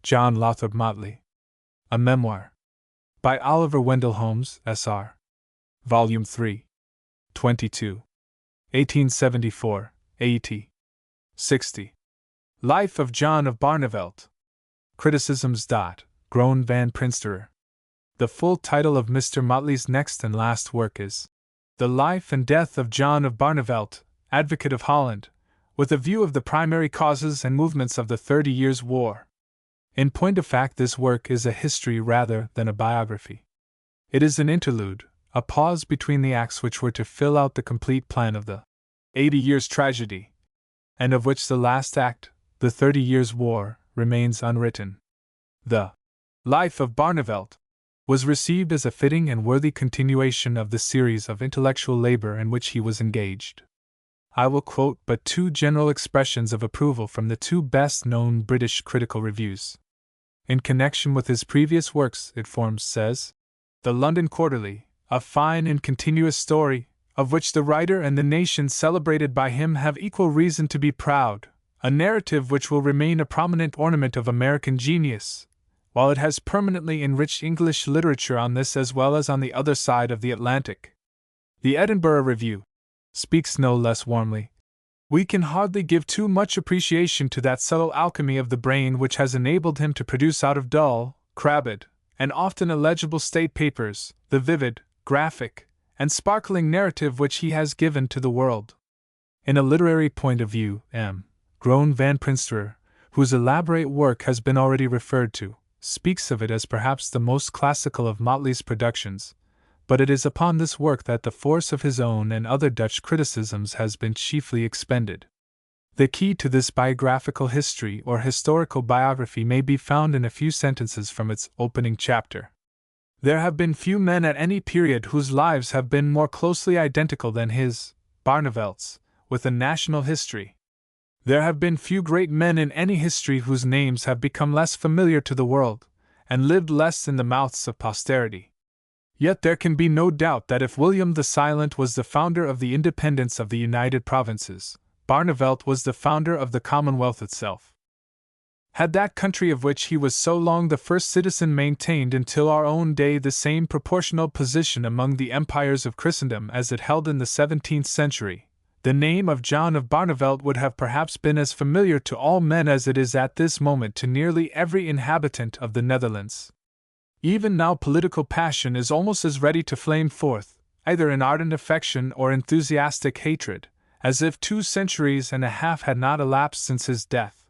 John Lothrop Motley. A Memoir. By Oliver Wendell Holmes, S.R. Volume 3. 22. 1874, AET. 60. Life of John of Barneveld. Criticisms. Groen van Prinsterer. The full title of Mr. Motley's next and last work is The Life and Death of John of Barneveld, Advocate of Holland, with a view of the primary causes and movements of the 30 Years' War. In point of fact, this work is a history rather than a biography. It is an interlude, a pause between the acts which were to fill out the complete plan of the 80 Years' Tragedy, and of which the last act, the 30 Years' War, remains unwritten. The Life of Barneveld was received as a fitting and worthy continuation of the series of intellectual labor in which he was engaged. I will quote but two general expressions of approval from the two best-known British critical reviews. In connection with his previous works, it forms, says, The London Quarterly, a fine and continuous story, of which the writer and the nation celebrated by him have equal reason to be proud, a narrative which will remain a prominent ornament of American genius, while it has permanently enriched English literature on this as well as on the other side of the Atlantic. The Edinburgh Review speaks no less warmly. We can hardly give too much appreciation to that subtle alchemy of the brain which has enabled him to produce out of dull, crabbed, and often illegible state papers, the vivid, graphic, and sparkling narrative which he has given to the world. In a literary point of view, M. Groen van Prinsterer, whose elaborate work has been already referred to, speaks of it as perhaps the most classical of Motley's productions, but it is upon this work that the force of his own and other Dutch criticisms has been chiefly expended. The key to this biographical history or historical biography may be found in a few sentences from its opening chapter. There have been few men at any period whose lives have been more closely identical than his, Barneveld's, with a national history. There have been few great men in any history whose names have become less familiar to the world, and lived less in the mouths of posterity. Yet there can be no doubt that if William the Silent was the founder of the independence of the United Provinces, Barneveld was the founder of the Commonwealth itself. Had that country of which he was so long the first citizen maintained until our own day the same proportional position among the empires of Christendom as it held in the 17th century, the name of John of Barneveld would have perhaps been as familiar to all men as it is at this moment to nearly every inhabitant of the Netherlands. Even now political passion is almost as ready to flame forth, either in ardent affection or enthusiastic hatred, as if 2 centuries and a half had not elapsed since his death.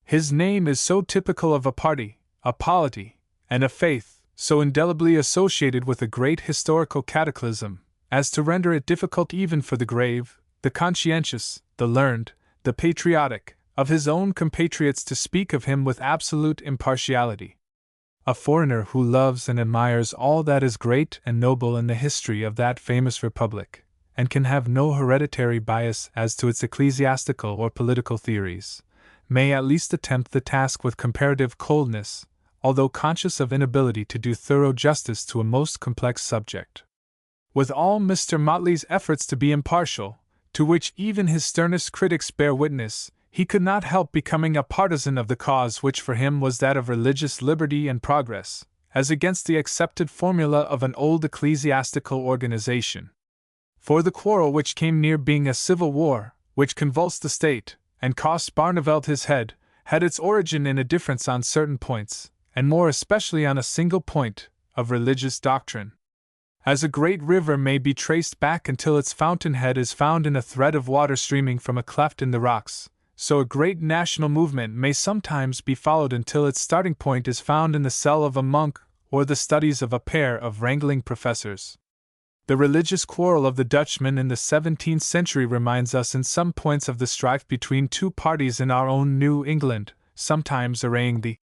His name is so typical of a party, a polity, and a faith, so indelibly associated with a great historical cataclysm, as to render it difficult even for the grave, the conscientious, the learned, the patriotic, of his own compatriots to speak of him with absolute impartiality. A foreigner who loves and admires all that is great and noble in the history of that famous republic, and can have no hereditary bias as to its ecclesiastical or political theories, may at least attempt the task with comparative coldness, although conscious of inability to do thorough justice to a most complex subject. With all Mr. Motley's efforts to be impartial, to which even his sternest critics bear witness, he could not help becoming a partisan of the cause which for him was that of religious liberty and progress, as against the accepted formula of an old ecclesiastical organization. For the quarrel which came near being a civil war, which convulsed the state, and cost Barneveld his head, had its origin in a difference on certain points, and more especially on a single point, of religious doctrine. As a great river may be traced back until its fountainhead is found in a thread of water streaming from a cleft in the rocks, so a great national movement may sometimes be followed until its starting point is found in the cell of a monk or the studies of a pair of wrangling professors. The religious quarrel of the Dutchmen in the 17th century reminds us in some points of the strife between two parties in our own New England, sometimes arraying the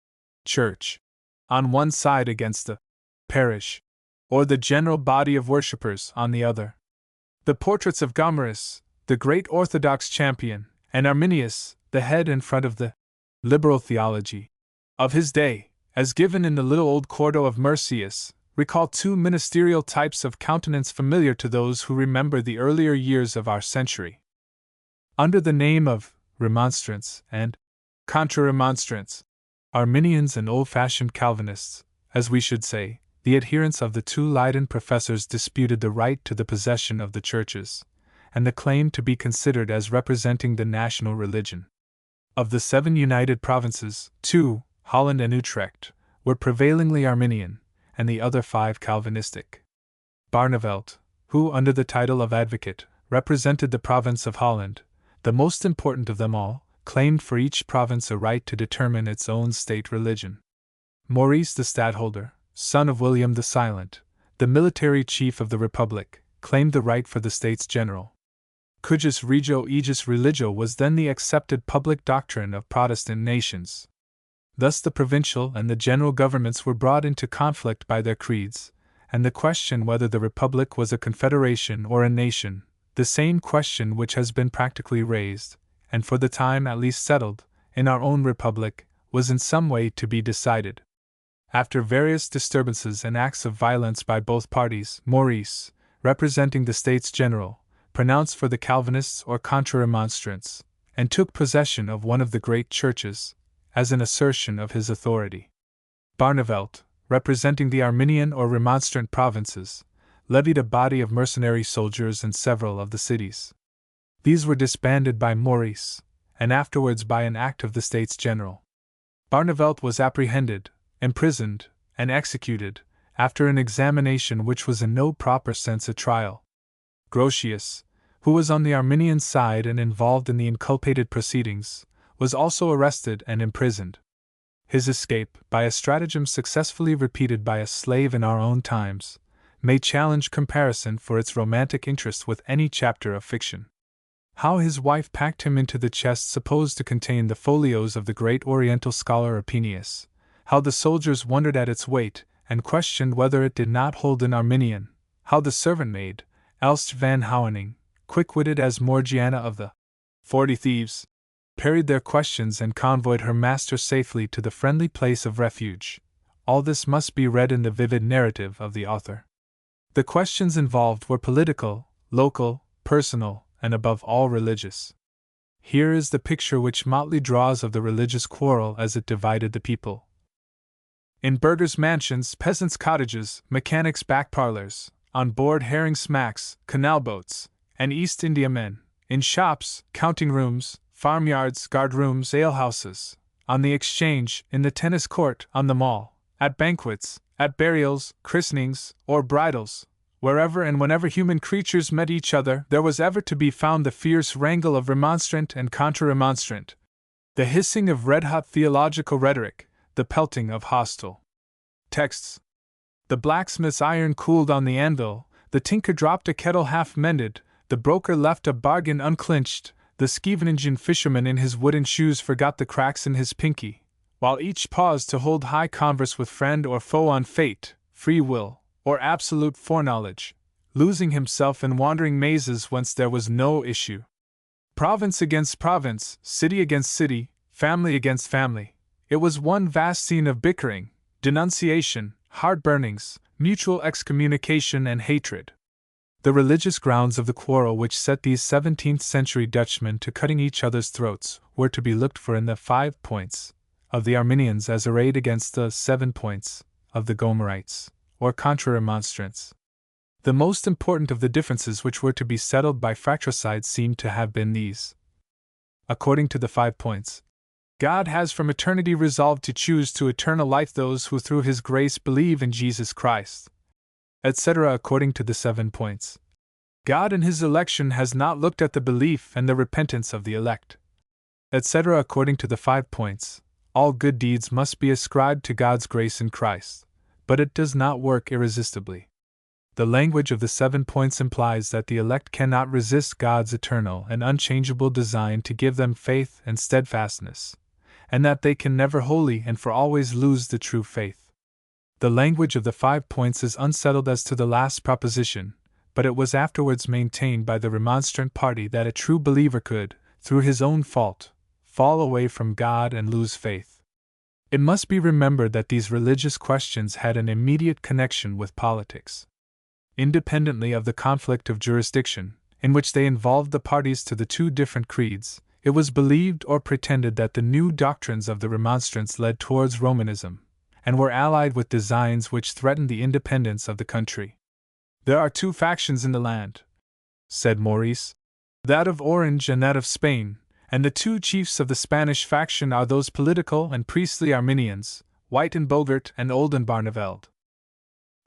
Church on one side against the parish, or the general body of worshippers on the other. The portraits of Gomarus, the great Orthodox champion, and Arminius, the head and front of the liberal theology of his day, as given in the little old quarto of Mercius, recall two ministerial types of countenance familiar to those who remember the earlier years of our century. Under the name of Remonstrance and Contra-Remonstrance, Arminians and old-fashioned Calvinists, as we should say, the adherents of the two Leiden professors disputed the right to the possession of the churches, and the claim to be considered as representing the national religion. Of the 7 united provinces, 2, Holland and Utrecht, were prevailingly Arminian, and the other 5 Calvinistic. Barneveld, who, under the title of advocate, represented the province of Holland, the most important of them all, claimed for each province a right to determine its own state religion. Maurice the stadtholder, son of William the Silent, the military chief of the Republic, claimed the right for the States General. Cuius regio aegis religio was then the accepted public doctrine of Protestant nations. Thus the provincial and the general governments were brought into conflict by their creeds, and the question whether the Republic was a confederation or a nation, the same question which has been practically raised, and for the time at least settled, in our own Republic, was in some way to be decided. After various disturbances and acts of violence by both parties, Maurice, representing the States General, pronounced for the Calvinists or Contra-Remonstrants, and took possession of one of the great churches, as an assertion of his authority. Barneveld, representing the Arminian or Remonstrant provinces, levied a body of mercenary soldiers in several of the cities. These were disbanded by Maurice, and afterwards by an act of the States General. Barneveld was apprehended, imprisoned, and executed, after an examination which was in no proper sense a trial. Grotius, who was on the Arminian side and involved in the inculpated proceedings, was also arrested and imprisoned. His escape, by a stratagem successfully repeated by a slave in our own times, may challenge comparison for its romantic interest with any chapter of fiction. How his wife packed him into the chest supposed to contain the folios of the great Oriental scholar Opinius, how the soldiers wondered at its weight, and questioned whether it did not hold an Arminian, how the servant-maid, Elst van Houwening, quick-witted as Morgiana of the 40 Thieves, parried their questions and convoyed her master safely to the friendly place of refuge. All this must be read in the vivid narrative of the author. The questions involved were political, local, personal, and above all religious. Here is the picture which Motley draws of the religious quarrel as it divided the people. In burghers' mansions, peasants' cottages, mechanics' back parlors, on board herring smacks, canal boats, and East Indiamen, in shops, counting rooms, farmyards, guard rooms, alehouses, on the exchange, in the tennis court, on the mall, at banquets, at burials, christenings, or bridals, wherever and whenever human creatures met each other, there was ever to be found the fierce wrangle of remonstrant and contra-remonstrant, the hissing of red-hot theological rhetoric, the pelting of hostile texts. The blacksmith's iron cooled on the anvil, the tinker dropped a kettle half-mended, the broker left a bargain unclinched, the Scheveningen fisherman in his wooden shoes forgot the cracks in his pinky, while each paused to hold high converse with friend or foe on fate, free will, or absolute foreknowledge, losing himself in wandering mazes whence there was no issue. Province against province, city against city, family against family, it was one vast scene of bickering, denunciation, heart-burnings, mutual excommunication and hatred. The religious grounds of the quarrel which set these 17th-century Dutchmen to cutting each other's throats were to be looked for in the 5 points of the Arminians as arrayed against the 7 points of the Gomarites, or Contra-Remonstrants. The most important of the differences which were to be settled by fratricide seem to have been these. According to the 5 points, God has from eternity resolved to choose to eternal life those who through His grace believe in Jesus Christ, etc. According to the 7 points, God in His election has not looked at the belief and the repentance of the elect, etc. According to the 5 points, all good deeds must be ascribed to God's grace in Christ, but it does not work irresistibly. The language of the 7 points implies that the elect cannot resist God's eternal and unchangeable design to give them faith and steadfastness, and that they can never wholly and for always lose the true faith. The language of the 5 points is unsettled as to the last proposition, but it was afterwards maintained by the Remonstrant party that a true believer could, through his own fault, fall away from God and lose faith. It must be remembered that these religious questions had an immediate connection with politics. Independently of the conflict of jurisdiction, in which they involved the parties to the 2 different creeds, It was believed or pretended that the new doctrines of the Remonstrants led towards Romanism, and were allied with designs which threatened the independence of the country. "There are two factions in the land," said Maurice, "that of Orange and that of Spain, and the two chiefs of the Spanish faction are those political and priestly Arminians, White and Bogart and Olden Barneveld."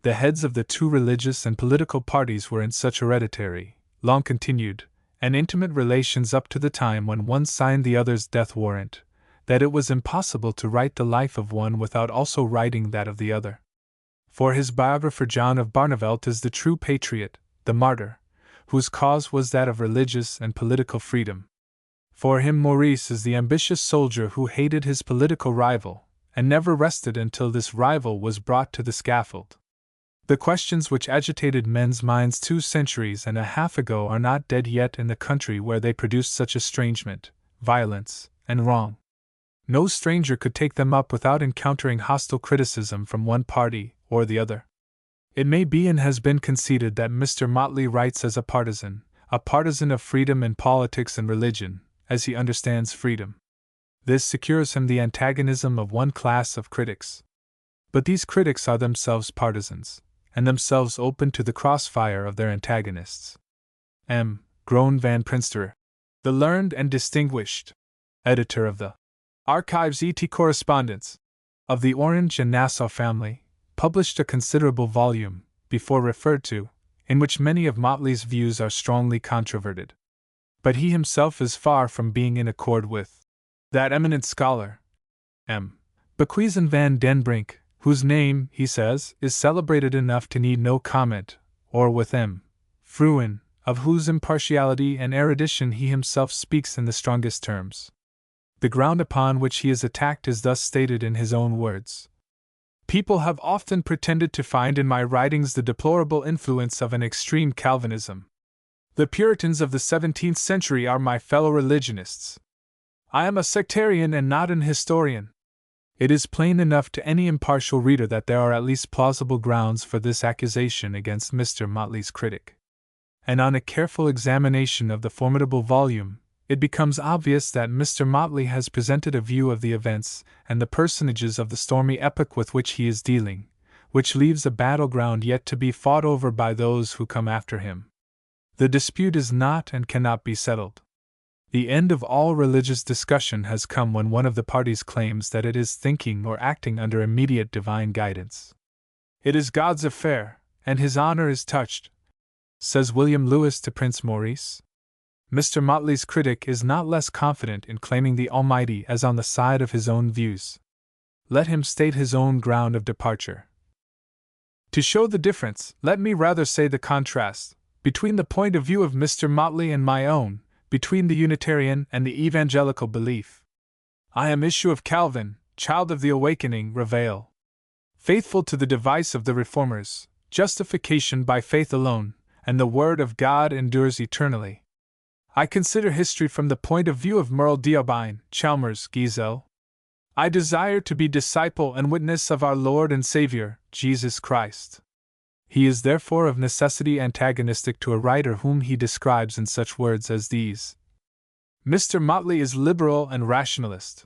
The heads of the two religious and political parties were in such hereditary, long-continued, and intimate relations up to the time when one signed the other's death warrant, that it was impossible to write the life of one without also writing that of the other. For his biographer John of Barneveld is the true patriot, the martyr, whose cause was that of religious and political freedom. For him Maurice is the ambitious soldier who hated his political rival, and never rested until this rival was brought to the scaffold. The questions which agitated men's minds 2 centuries and a half ago are not dead yet in the country where they produced such estrangement, violence, and wrong. No stranger could take them up without encountering hostile criticism from one party or the other. It may be and has been conceded that Mr. Motley writes as a partisan of freedom in politics and religion, as he understands freedom. This secures him the antagonism of one class of critics. But these critics are themselves partisans, and themselves open to the crossfire of their antagonists. M. Groen van Prinsterer, the learned and distinguished editor of the Archives et Correspondence of the Orange and Nassau family, published a considerable volume, before referred to, in which many of Motley's views are strongly controverted. But he himself is far from being in accord with that eminent scholar, M. Bequezen van den Brink, whose name, he says, is celebrated enough to need no comment, or with M. Fruin, of whose impartiality and erudition he himself speaks in the strongest terms. The ground upon which he is attacked is thus stated in his own words. "People have often pretended to find in my writings the deplorable influence of an extreme Calvinism. The Puritans of the 17th century are my fellow religionists. I am a sectarian and not an historian." It is plain enough to any impartial reader that there are at least plausible grounds for this accusation against Mr. Motley's critic. And on a careful examination of the formidable volume, it becomes obvious that Mr. Motley has presented a view of the events and the personages of the stormy epoch with which he is dealing, which leaves a battleground yet to be fought over by those who come after him. The dispute is not and cannot be settled. The end of all religious discussion has come when one of the parties claims that it is thinking or acting under immediate divine guidance. "It is God's affair, and his honor is touched," says William Lewis to Prince Maurice. Mr. Motley's critic is not less confident in claiming the Almighty as on the side of his own views. Let him state his own ground of departure. To show the difference, let me rather say the contrast, between the point of view of Mr. Motley and my own, between the Unitarian and the evangelical belief. I am issue of Calvin, child of the awakening, Reveil. Faithful to the device of the Reformers, justification by faith alone, and the Word of God endures eternally. I consider history from the point of view of Merle D'Aubigné, Chalmers, Giesel. I desire to be disciple and witness of our Lord and Savior, Jesus Christ. He is therefore of necessity antagonistic to a writer whom he describes in such words as these. Mr. Motley is liberal and rationalist.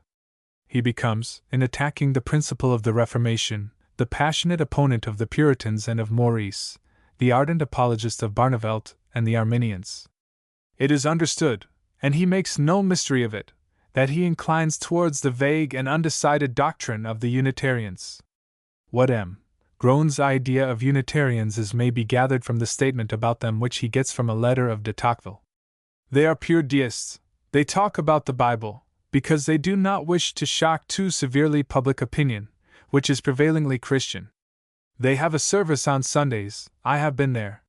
He becomes, in attacking the principle of the Reformation, the passionate opponent of the Puritans and of Maurice, the ardent apologist of Barneveld and the Arminians. It is understood, and he makes no mystery of it, that he inclines towards the vague and undecided doctrine of the Unitarians. What M. Groen's idea of Unitarians is may be gathered from the statement about them which he gets from a letter of de Tocqueville. They are pure deists. They talk about the Bible, because they do not wish to shock too severely public opinion, which is prevailingly Christian. They have a service on Sundays, I have been there.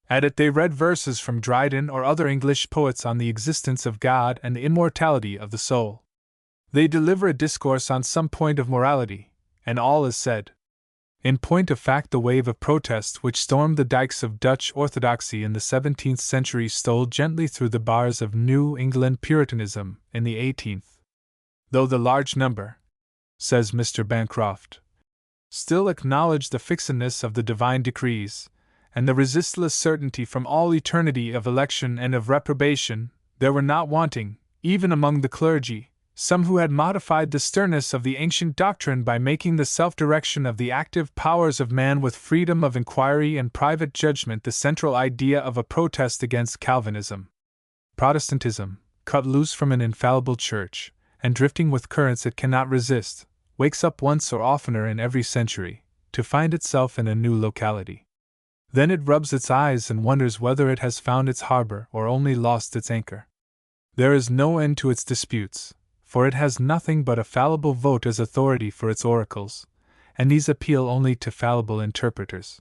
At it they read verses from Dryden or other English poets on the existence of God and the immortality of the soul. They deliver a discourse on some point of morality, and all is said. In point of fact, the wave of protest which stormed the dikes of Dutch orthodoxy in the 17th century stole gently through the bars of New England Puritanism in the 18th. Though the large number, says Mr. Bancroft, still acknowledge the fixedness of the divine decrees, and the resistless certainty from all eternity of election and of reprobation, there were not wanting, even among the clergy, some who had modified the sternness of the ancient doctrine by making the self-direction of the active powers of man with freedom of inquiry and private judgment the central idea of a protest against Calvinism. Protestantism, cut loose from an infallible church, and drifting with currents it cannot resist, wakes up once or oftener in every century, to find itself in a new locality. Then it rubs its eyes and wonders whether it has found its harbor or only lost its anchor. There is no end to its disputes, for it has nothing but a fallible vote as authority for its oracles, and these appeal only to fallible interpreters.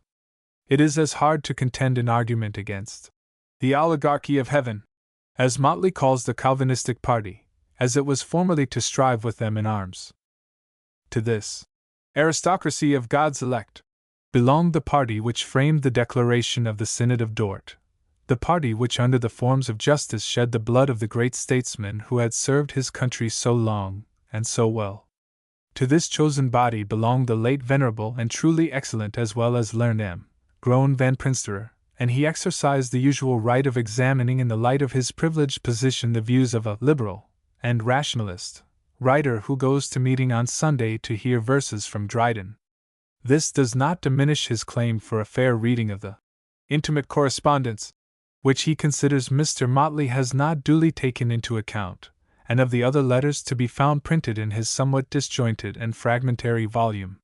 It is as hard to contend in argument against the oligarchy of heaven, as Motley calls the Calvinistic party, as it was formerly to strive with them in arms. To this aristocracy of God's elect belonged the party which framed the Declaration of the Synod of Dort, the party which under the forms of justice shed the blood of the great statesman who had served his country so long and so well. To this chosen body belonged the late venerable and truly excellent as well as learned M. Groen van Prinsterer, and he exercised the usual right of examining in the light of his privileged position the views of a liberal and rationalist writer who goes to meeting on Sunday to hear verses from Dryden. This does not diminish his claim for a fair reading of the intimate correspondence, which he considers Mr. Motley has not duly taken into account, and of the other letters to be found printed in his somewhat disjointed and fragmentary volume.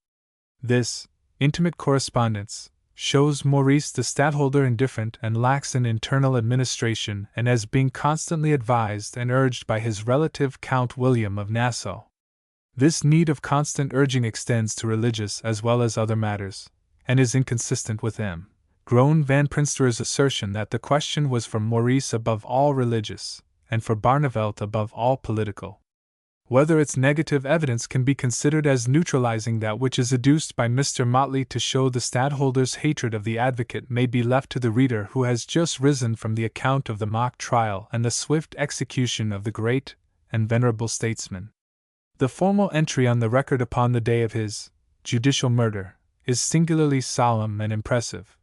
This intimate correspondence shows Maurice the stadtholder indifferent and lax in internal administration and as being constantly advised and urged by his relative Count William of Nassau. This need of constant urging extends to religious as well as other matters, and is inconsistent with M. Groen van Prinsterer's assertion that the question was for Maurice above all religious, and for Barneveld above all political. Whether its negative evidence can be considered as neutralizing that which is adduced by Mr. Motley to show the stadtholder's hatred of the advocate may be left to the reader who has just risen from the account of the mock trial and the swift execution of the great and venerable statesman. The formal entry on the record upon the day of his judicial murder is singularly solemn and impressive.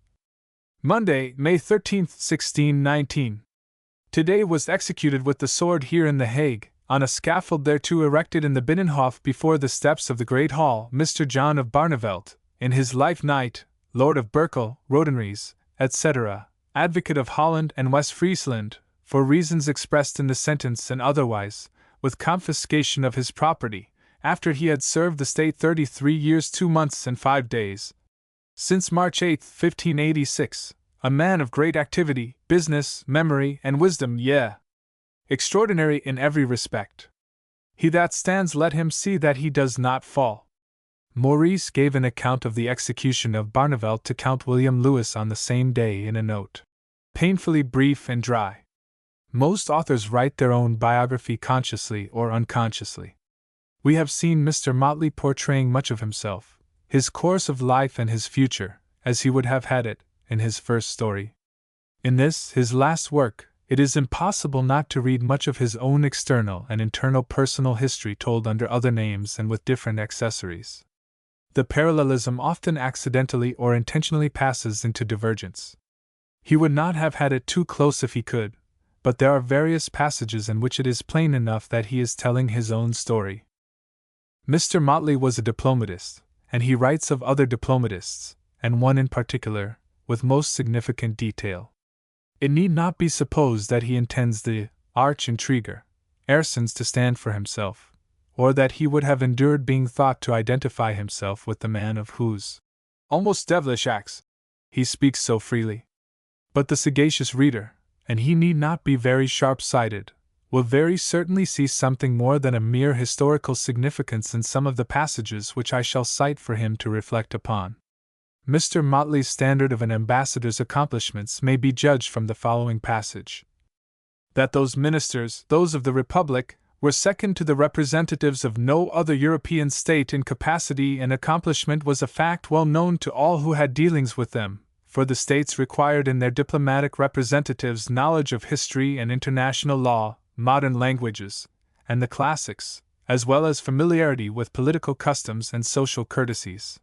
Monday, May 13, 1619. Today was executed with the sword here in The Hague, on a scaffold thereto erected in the Binnenhof before the steps of the Great Hall, Mr. John of Barneveld, in his life knight, Lord of Berkel, Rodenries, etc., Advocate of Holland and West Friesland, for reasons expressed in the sentence and otherwise, with confiscation of his property, after he had served the state 33 years 2 months and 5 days. Since March 8, 1586, a man of great activity, business, memory, and wisdom, extraordinary in every respect. He that stands, let him see that he does not fall. Maurice gave an account of the execution of Barneveld to Count William Lewis on the same day in a note, painfully brief and dry. Most authors write their own biography consciously or unconsciously. We have seen Mr. Motley portraying much of himself, his course of life and his future, as he would have had it, in his first story. In this, his last work, it is impossible not to read much of his own external and internal personal history told under other names and with different accessories. The parallelism often accidentally or intentionally passes into divergence. He would not have had it too close if he could, but there are various passages in which it is plain enough that he is telling his own story. Mr. Motley was a diplomatist, and he writes of other diplomatists, and one in particular, with most significant detail. It need not be supposed that he intends the arch-intriguer, Aerssens, to stand for himself, or that he would have endured being thought to identify himself with the man of whose almost devilish acts he speaks so freely. But the sagacious reader, and he need not be very sharp-sighted, will very certainly see something more than a mere historical significance in some of the passages which I shall cite for him to reflect upon. Mr. Motley's standard of an ambassador's accomplishments may be judged from the following passage. That those ministers, those of the Republic, were second to the representatives of no other European state in capacity and accomplishment was a fact well known to all who had dealings with them, for the states required in their diplomatic representatives knowledge of history and international law, modern languages, and the classics, as well as familiarity with political customs and social courtesies.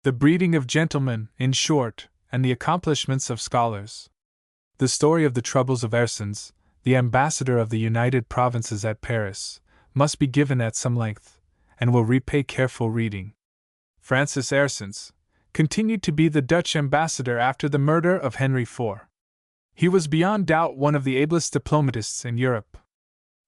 The breeding of gentlemen, in short, and the accomplishments of scholars. The story of the troubles of Aerssens, the ambassador of the United Provinces at Paris, must be given at some length, and will repay careful reading. Francis Ayresens continued to be the Dutch ambassador after the murder of Henry IV. He was beyond doubt one of the ablest diplomatists in Europe.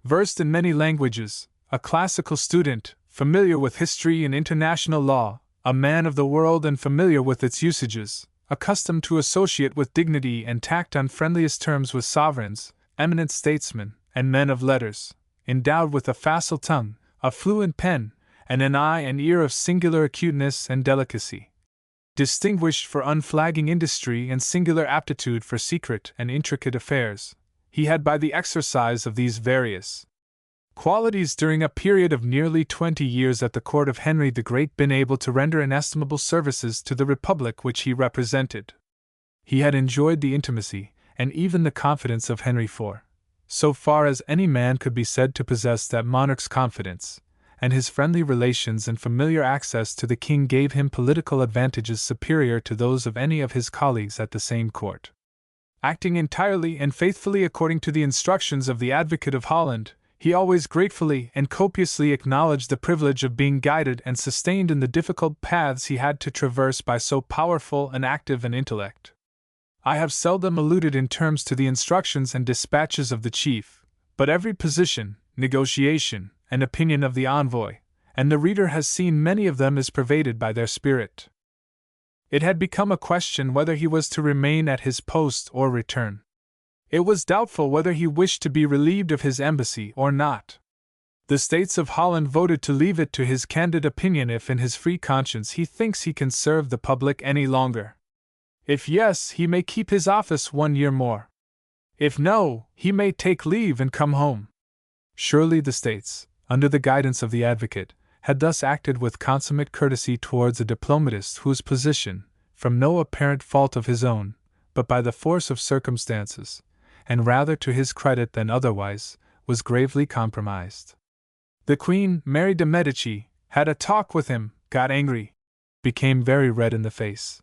Versed in many languages, a classical student, familiar with history and international law, a man of the world and familiar with its usages, accustomed to associate with dignity and tact on friendliest terms with sovereigns, eminent statesmen, and men of letters, endowed with a facile tongue, a fluent pen, and an eye and ear of singular acuteness and delicacy. Distinguished for unflagging industry and singular aptitude for secret and intricate affairs, he had by the exercise of these various qualities during a period of nearly 20 years at the court of Henry the Great been able to render inestimable services to the republic which he represented. He had enjoyed the intimacy, and even the confidence of Henry IV, so far as any man could be said to possess that monarch's confidence, and his friendly relations and familiar access to the king gave him political advantages superior to those of any of his colleagues at the same court. Acting entirely and faithfully according to the instructions of the Advocate of Holland, he always gratefully and copiously acknowledged the privilege of being guided and sustained in the difficult paths he had to traverse by so powerful and active an intellect. I have seldom alluded in terms to the instructions and dispatches of the chief, but every position, negotiation, and opinion of the envoy, and the reader has seen many of them, is pervaded by their spirit. It had become a question whether he was to remain at his post or return. It was doubtful whether he wished to be relieved of his embassy or not. The States of Holland voted to leave it to his candid opinion if in his free conscience he thinks he can serve the public any longer. If yes, he may keep his office 1 year more. If no, he may take leave and come home. Surely the States, under the guidance of the Advocate, had thus acted with consummate courtesy towards a diplomatist whose position, from no apparent fault of his own, but by the force of circumstances, and rather to his credit than otherwise, was gravely compromised. The Queen, Mary de' Medici, had a talk with him, got angry, became very red in the face,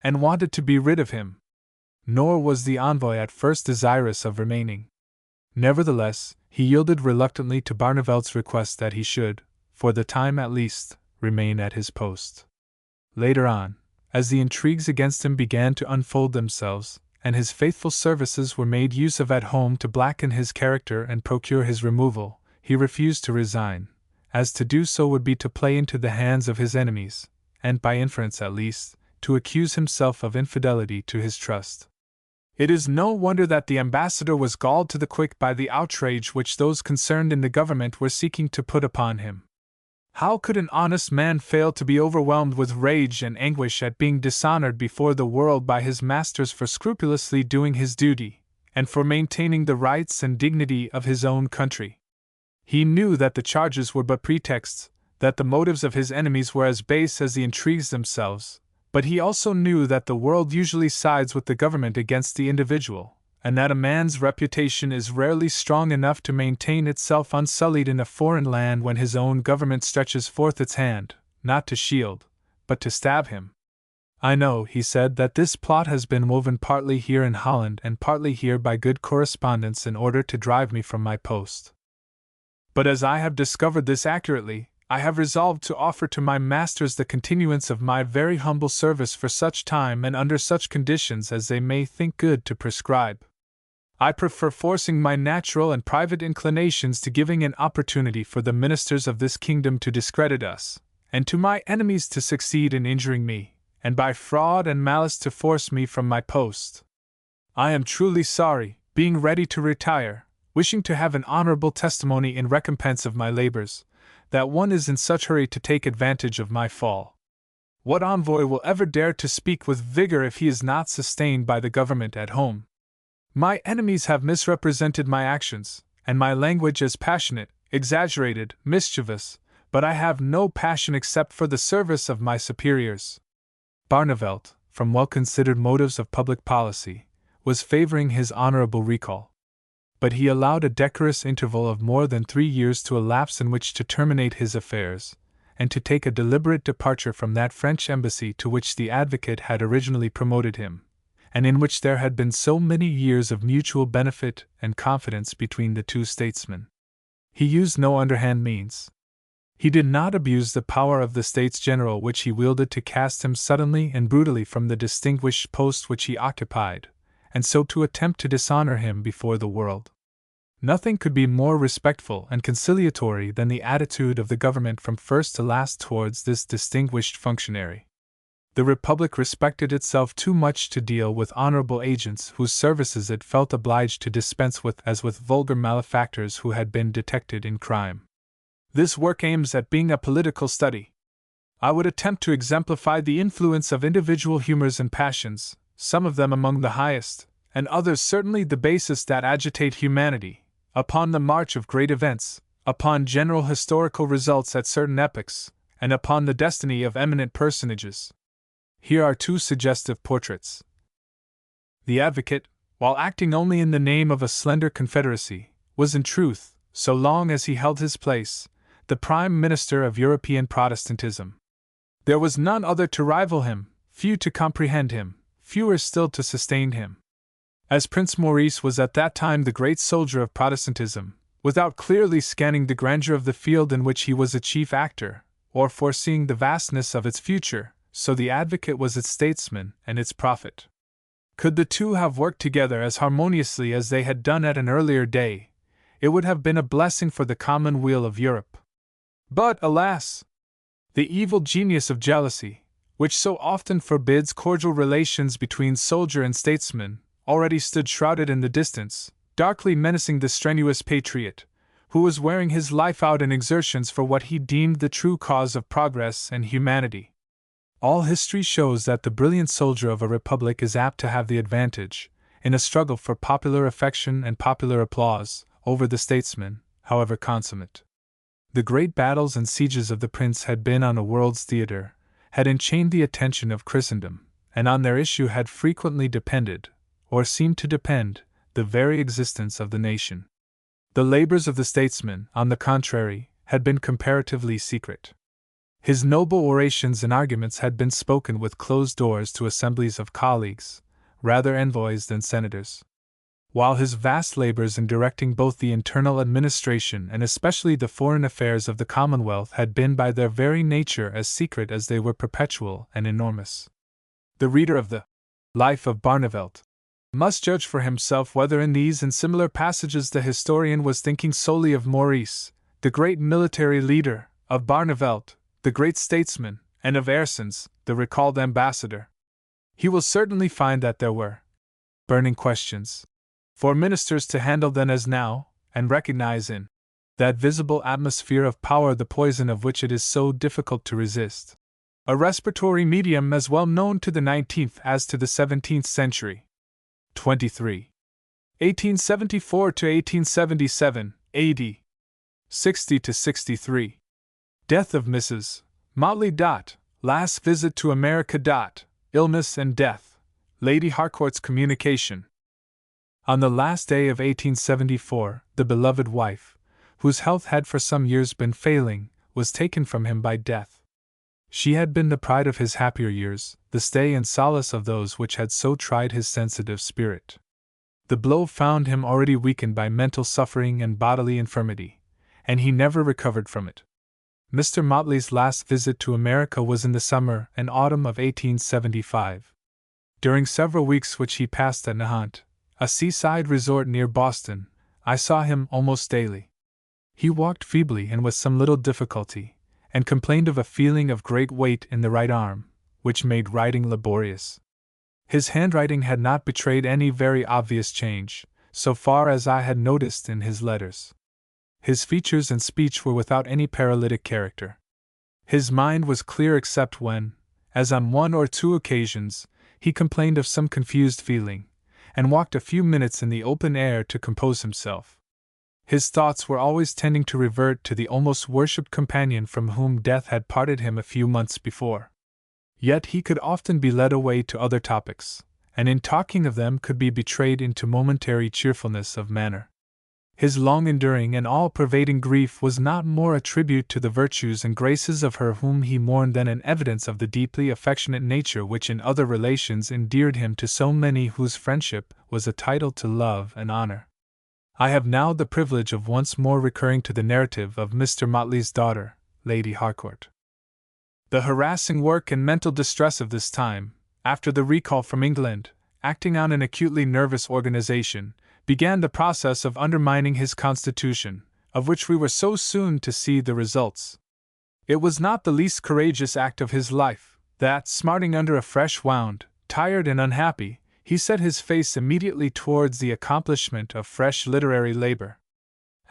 and wanted to be rid of him. Nor was the envoy at first desirous of remaining. Nevertheless, he yielded reluctantly to Barneveldt's request that he should, for the time at least, remain at his post. Later on, as the intrigues against him began to unfold themselves, and his faithful services were made use of at home to blacken his character and procure his removal, he refused to resign, as to do so would be to play into the hands of his enemies, and by inference at least, to accuse himself of infidelity to his trust. It is no wonder that the ambassador was galled to the quick by the outrage which those concerned in the government were seeking to put upon him. How could an honest man fail to be overwhelmed with rage and anguish at being dishonored before the world by his masters for scrupulously doing his duty, and for maintaining the rights and dignity of his own country? He knew that the charges were but pretexts, that the motives of his enemies were as base as the intrigues themselves, but he also knew that the world usually sides with the government against the individual, and that a man's reputation is rarely strong enough to maintain itself unsullied in a foreign land when his own government stretches forth its hand, not to shield, but to stab him. I know, he said, that this plot has been woven partly here in Holland and partly here by good correspondents in order to drive me from my post. But as I have discovered this accurately, I have resolved to offer to my masters the continuance of my very humble service for such time and under such conditions as they may think good to prescribe. I prefer forcing my natural and private inclinations to giving an opportunity for the ministers of this kingdom to discredit us, and to my enemies to succeed in injuring me, and by fraud and malice to force me from my post. I am truly sorry, being ready to retire, wishing to have an honorable testimony in recompense of my labors, that one is in such hurry to take advantage of my fall. What envoy will ever dare to speak with vigor if he is not sustained by the government at home? My enemies have misrepresented my actions, and my language as passionate, exaggerated, mischievous, but I have no passion except for the service of my superiors. Barneveldt, from well-considered motives of public policy, was favoring his honorable recall. But he allowed a decorous interval of more than 3 years to elapse in which to terminate his affairs, and to take a deliberate departure from that French embassy to which the Advocate had originally promoted him, and in which there had been so many years of mutual benefit and confidence between the two statesmen. He used no underhand means. He did not abuse the power of the States General which he wielded to cast him suddenly and brutally from the distinguished post which he occupied, and so to attempt to dishonor him before the world. Nothing could be more respectful and conciliatory than the attitude of the government from first to last towards this distinguished functionary. The Republic respected itself too much to deal with honorable agents whose services it felt obliged to dispense with as with vulgar malefactors who had been detected in crime. This work aims at being a political study. I would attempt to exemplify the influence of individual humors and passions, some of them among the highest, and others certainly the basest that agitate humanity, upon the march of great events, upon general historical results at certain epochs, and upon the destiny of eminent personages. Here are two suggestive portraits. The advocate, while acting only in the name of a slender confederacy, was in truth, so long as he held his place, the prime minister of European Protestantism. There was none other to rival him, few to comprehend him, fewer still to sustain him. As Prince Maurice was at that time the great soldier of Protestantism, without clearly scanning the grandeur of the field in which he was a chief actor, or foreseeing the vastness of its future, so the advocate was its statesman and its prophet. Could the two have worked together as harmoniously as they had done at an earlier day, it would have been a blessing for the common weal of Europe. But, alas! The evil genius of jealousy, which so often forbids cordial relations between soldier and statesman, already stood shrouded in the distance, darkly menacing the strenuous patriot, who was wearing his life out in exertions for what he deemed the true cause of progress and humanity. All history shows that the brilliant soldier of a republic is apt to have the advantage, in a struggle for popular affection and popular applause, over the statesman, however consummate. The great battles and sieges of the prince had been on a world's theater, had enchained the attention of Christendom, and on their issue had frequently depended, or seemed to depend, the very existence of the nation. The labors of the statesman, on the contrary, had been comparatively secret. His noble orations and arguments had been spoken with closed doors to assemblies of colleagues, rather envoys than senators. While his vast labors in directing both the internal administration and especially the foreign affairs of the Commonwealth had been by their very nature as secret as they were perpetual and enormous. The reader of the Life of Barneveld must judge for himself whether in these and similar passages the historian was thinking solely of Maurice, the great military leader, of Barneveld, the great statesman, and of Aerssens, the recalled ambassador. He will certainly find that there were burning questions for ministers to handle then as now, and recognize in that visible atmosphere of power the poison of which it is so difficult to resist. A respiratory medium as well known to the 19th as to the 17th century. 23. 1874 to 1877, AD. 60 to 63. Death of Mrs. Motley. Last visit to America. Illness and death. Lady Harcourt's communication. On the last day of 1874, the beloved wife, whose health had for some years been failing, was taken from him by death. She had been the pride of his happier years, the stay and solace of those which had so tried his sensitive spirit. The blow found him already weakened by mental suffering and bodily infirmity, and he never recovered from it. Mr. Motley's last visit to America was in the summer and autumn of 1875. During several weeks which he passed at Nahant, a seaside resort near Boston, I saw him almost daily. He walked feebly and with some little difficulty, and complained of a feeling of great weight in the right arm, which made writing laborious. His handwriting had not betrayed any very obvious change, so far as I had noticed in his letters. His features and speech were without any paralytic character. His mind was clear except when, as on one or two occasions, he complained of some confused feeling, and walked a few minutes in the open air to compose himself. His thoughts were always tending to revert to the almost worshipped companion from whom death had parted him a few months before. Yet he could often be led away to other topics, and in talking of them could be betrayed into momentary cheerfulness of manner. His long-enduring and all-pervading grief was not more a tribute to the virtues and graces of her whom he mourned than an evidence of the deeply affectionate nature which in other relations endeared him to so many whose friendship was a title to love and honor. I have now the privilege of once more recurring to the narrative of Mr. Motley's daughter, Lady Harcourt. The harassing work and mental distress of this time, after the recall from England, acting on an acutely nervous organization, began the process of undermining his constitution, of which we were so soon to see the results. It was not the least courageous act of his life, that, smarting under a fresh wound, tired and unhappy, he set his face immediately towards the accomplishment of fresh literary labor.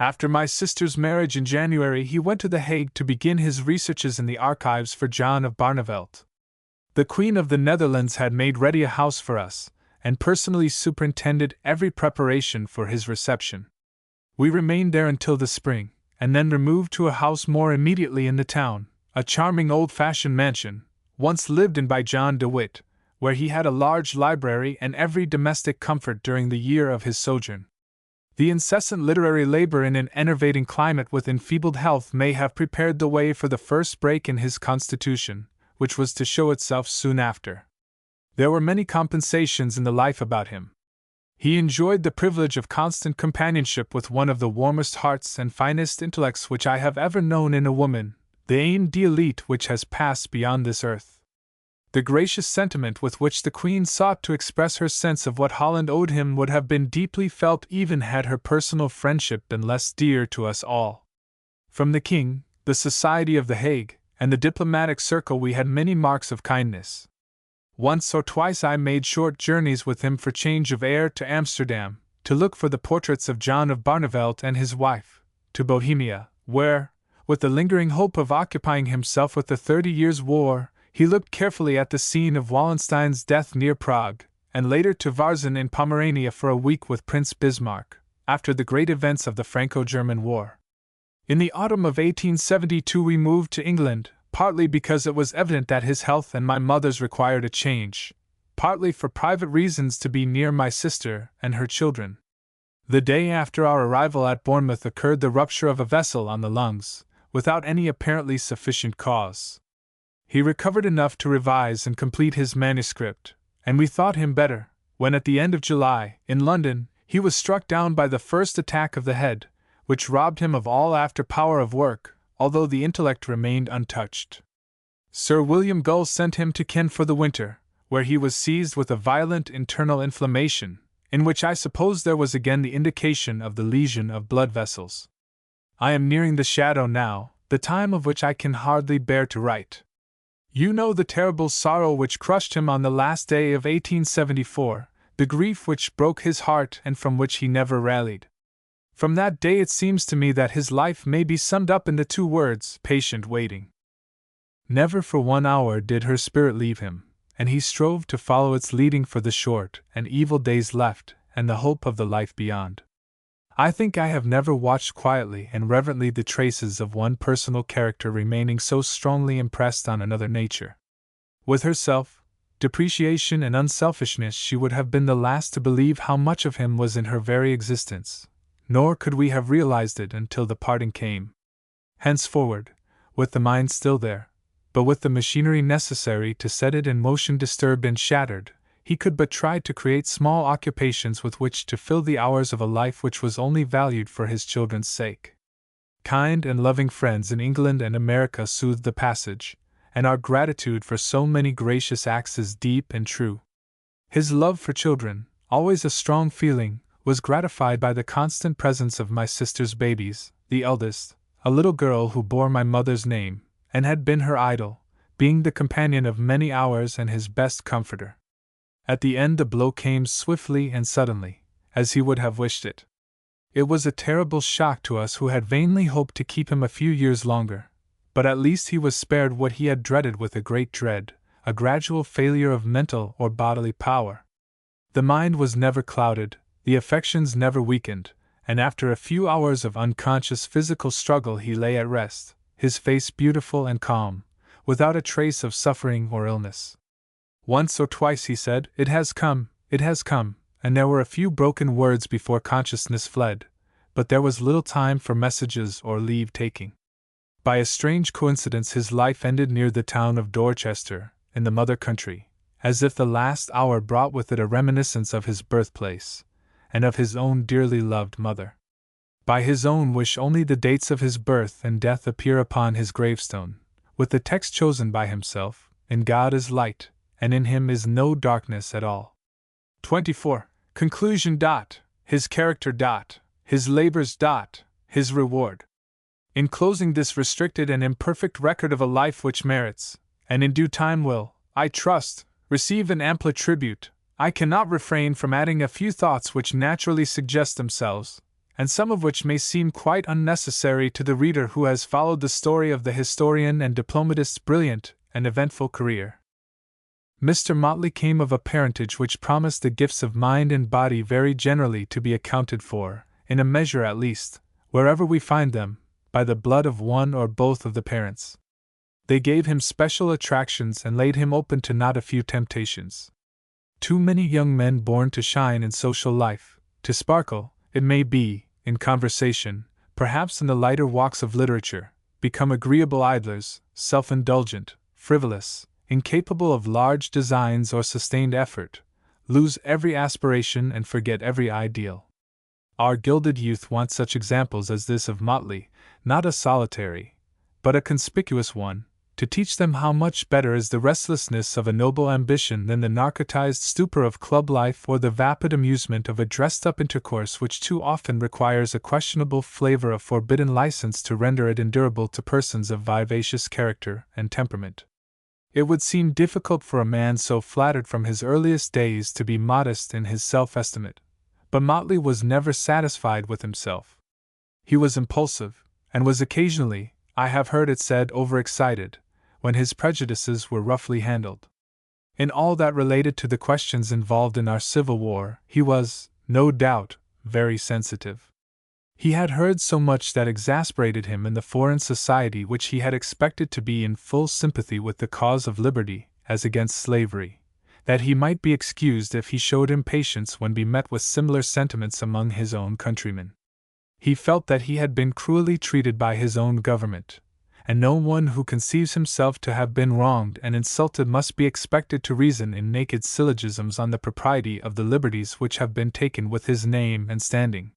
After my sister's marriage in January, he went to The Hague to begin his researches in the archives for John of Barneveld. The Queen of the Netherlands had made ready a house for us, and personally superintended every preparation for his reception. We remained there until the spring, and then removed to a house more immediately in the town, a charming old-fashioned mansion, once lived in by John de Witt, where he had a large library and every domestic comfort during the year of his sojourn. The incessant literary labor in an enervating climate with enfeebled health may have prepared the way for the first break in his constitution, which was to show itself soon after. There were many compensations in the life about him. He enjoyed the privilege of constant companionship with one of the warmest hearts and finest intellects which I have ever known in a woman, the ame d'élite which has passed beyond this earth. The gracious sentiment with which the Queen sought to express her sense of what Holland owed him would have been deeply felt even had her personal friendship been less dear to us all. From the King, the Society of The Hague, and the diplomatic circle we had many marks of kindness. Once or twice I made short journeys with him for change of air to Amsterdam, to look for the portraits of John of Barneveld and his wife, to Bohemia, where, with the lingering hope of occupying himself with the 30 Years' War, he looked carefully at the scene of Wallenstein's death near Prague, and later to Varzin in Pomerania for a week with Prince Bismarck, after the great events of the Franco-German War. In the autumn of 1872 we moved to England, partly because it was evident that his health and my mother's required a change, partly for private reasons to be near my sister and her children. The day after our arrival at Bournemouth occurred the rupture of a vessel on the lungs, without any apparently sufficient cause. He recovered enough to revise and complete his manuscript, and we thought him better, when at the end of July, in London, he was struck down by the first attack of the head, which robbed him of all after power of work, although the intellect remained untouched. Sir William Gull sent him to Caen for the winter, where he was seized with a violent internal inflammation, in which I suppose there was again the indication of the lesion of blood vessels. I am nearing the shadow now, the time of which I can hardly bear to write. You know the terrible sorrow which crushed him on the last day of 1874, the grief which broke his heart and from which he never rallied. From that day it seems to me that his life may be summed up in the two words, patient waiting. Never for 1 hour did her spirit leave him, and he strove to follow its leading for the short and evil days left and the hope of the life beyond. I think I have never watched quietly and reverently the traces of one personal character remaining so strongly impressed on another nature. With herself, depreciation and unselfishness, she would have been the last to believe how much of him was in her very existence. Nor could we have realized it until the parting came. Henceforward, with the mind still there, but with the machinery necessary to set it in motion disturbed and shattered, he could but try to create small occupations with which to fill the hours of a life which was only valued for his children's sake. Kind and loving friends in England and America soothed the passage, and our gratitude for so many gracious acts is deep and true. His love for children, always a strong feeling, was gratified by the constant presence of my sister's babies, the eldest, a little girl who bore my mother's name, and had been her idol, being the companion of many hours and his best comforter. At the end the blow came swiftly and suddenly, as he would have wished it. It was a terrible shock to us who had vainly hoped to keep him a few years longer, but at least he was spared what he had dreaded with a great dread, a gradual failure of mental or bodily power. The mind was never clouded, the affections never weakened, and after a few hours of unconscious physical struggle he lay at rest, his face beautiful and calm, without a trace of suffering or illness. Once or twice he said, "It has come," and there were a few broken words before consciousness fled, but there was little time for messages or leave-taking. By a strange coincidence his life ended near the town of Dorchester, in the mother country, as if the last hour brought with it a reminiscence of his birthplace, and of his own dearly loved mother. By his own wish only the dates of his birth and death appear upon his gravestone, with the text chosen by himself, "In God is light, and in him is no darkness at all." 24. Conclusion. His character. His labors. His reward. In closing this restricted and imperfect record of a life which merits, and in due time will, I trust, receive an ampler tribute, I cannot refrain from adding a few thoughts which naturally suggest themselves, and some of which may seem quite unnecessary to the reader who has followed the story of the historian and diplomatist's brilliant and eventful career. Mr. Motley came of a parentage which promised the gifts of mind and body very generally to be accounted for, in a measure at least, wherever we find them, by the blood of one or both of the parents. They gave him special attractions and laid him open to not a few temptations. Too many young men born to shine in social life, to sparkle, it may be, in conversation, perhaps in the lighter walks of literature, become agreeable idlers, self-indulgent, frivolous, incapable of large designs or sustained effort, lose every aspiration and forget every ideal. Our gilded youth wants such examples as this of Motley, not a solitary, but a conspicuous one, to teach them how much better is the restlessness of a noble ambition than the narcotized stupor of club life or the vapid amusement of a dressed-up intercourse which too often requires a questionable flavor of forbidden license to render it endurable to persons of vivacious character and temperament. It would seem difficult for a man so flattered from his earliest days to be modest in his self-estimate, but Motley was never satisfied with himself. He was impulsive, and was occasionally, I have heard it said, overexcited, when his prejudices were roughly handled. In all that related to the questions involved in our Civil War, he was, no doubt, very sensitive. He had heard so much that exasperated him in the foreign society which he had expected to be in full sympathy with the cause of liberty, as against slavery, that he might be excused if he showed impatience when he met with similar sentiments among his own countrymen. He felt that he had been cruelly treated by his own government, and no one who conceives himself to have been wronged and insulted must be expected to reason in naked syllogisms on the propriety of the liberties which have been taken with his name and standing.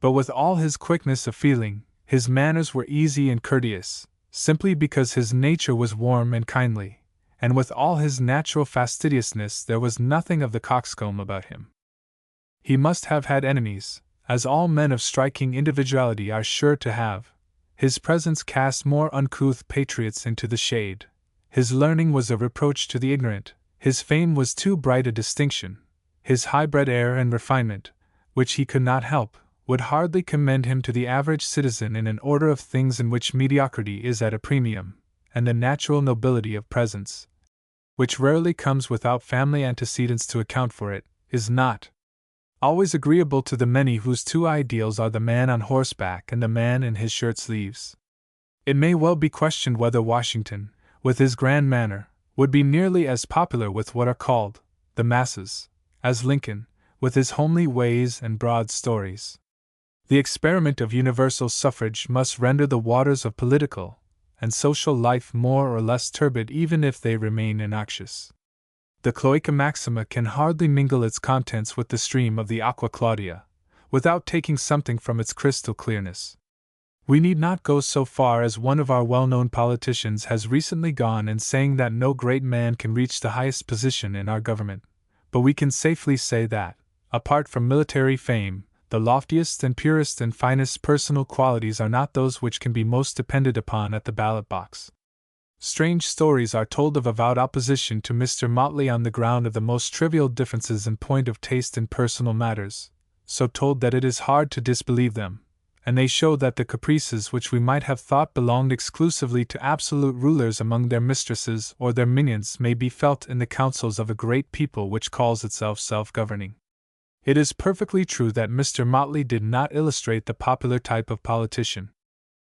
But with all his quickness of feeling, his manners were easy and courteous, simply because his nature was warm and kindly, and with all his natural fastidiousness there was nothing of the coxcomb about him. He must have had enemies, as all men of striking individuality are sure to have. His presence cast more uncouth patriots into the shade. His learning was a reproach to the ignorant, his fame was too bright a distinction, his high-bred air and refinement, which he could not help, would hardly commend him to the average citizen in an order of things in which mediocrity is at a premium, and the natural nobility of presence, which rarely comes without family antecedents to account for it, is not always agreeable to the many whose two ideals are the man on horseback and the man in his shirt sleeves. It may well be questioned whether Washington, with his grand manner, would be nearly as popular with what are called the masses, as Lincoln, with his homely ways and broad stories. The experiment of universal suffrage must render the waters of political and social life more or less turbid even if they remain innoxious. The Cloaca Maxima can hardly mingle its contents with the stream of the Aqua Claudia, without taking something from its crystal clearness. We need not go so far as one of our well-known politicians has recently gone in saying that no great man can reach the highest position in our government, but we can safely say that, apart from military fame, the loftiest and purest and finest personal qualities are not those which can be most depended upon at the ballot box. Strange stories are told of avowed opposition to Mr. Motley on the ground of the most trivial differences in point of taste in personal matters, so told that it is hard to disbelieve them, and they show that the caprices which we might have thought belonged exclusively to absolute rulers among their mistresses or their minions may be felt in the councils of a great people which calls itself self-governing. It is perfectly true that Mr. Motley did not illustrate the popular type of politician.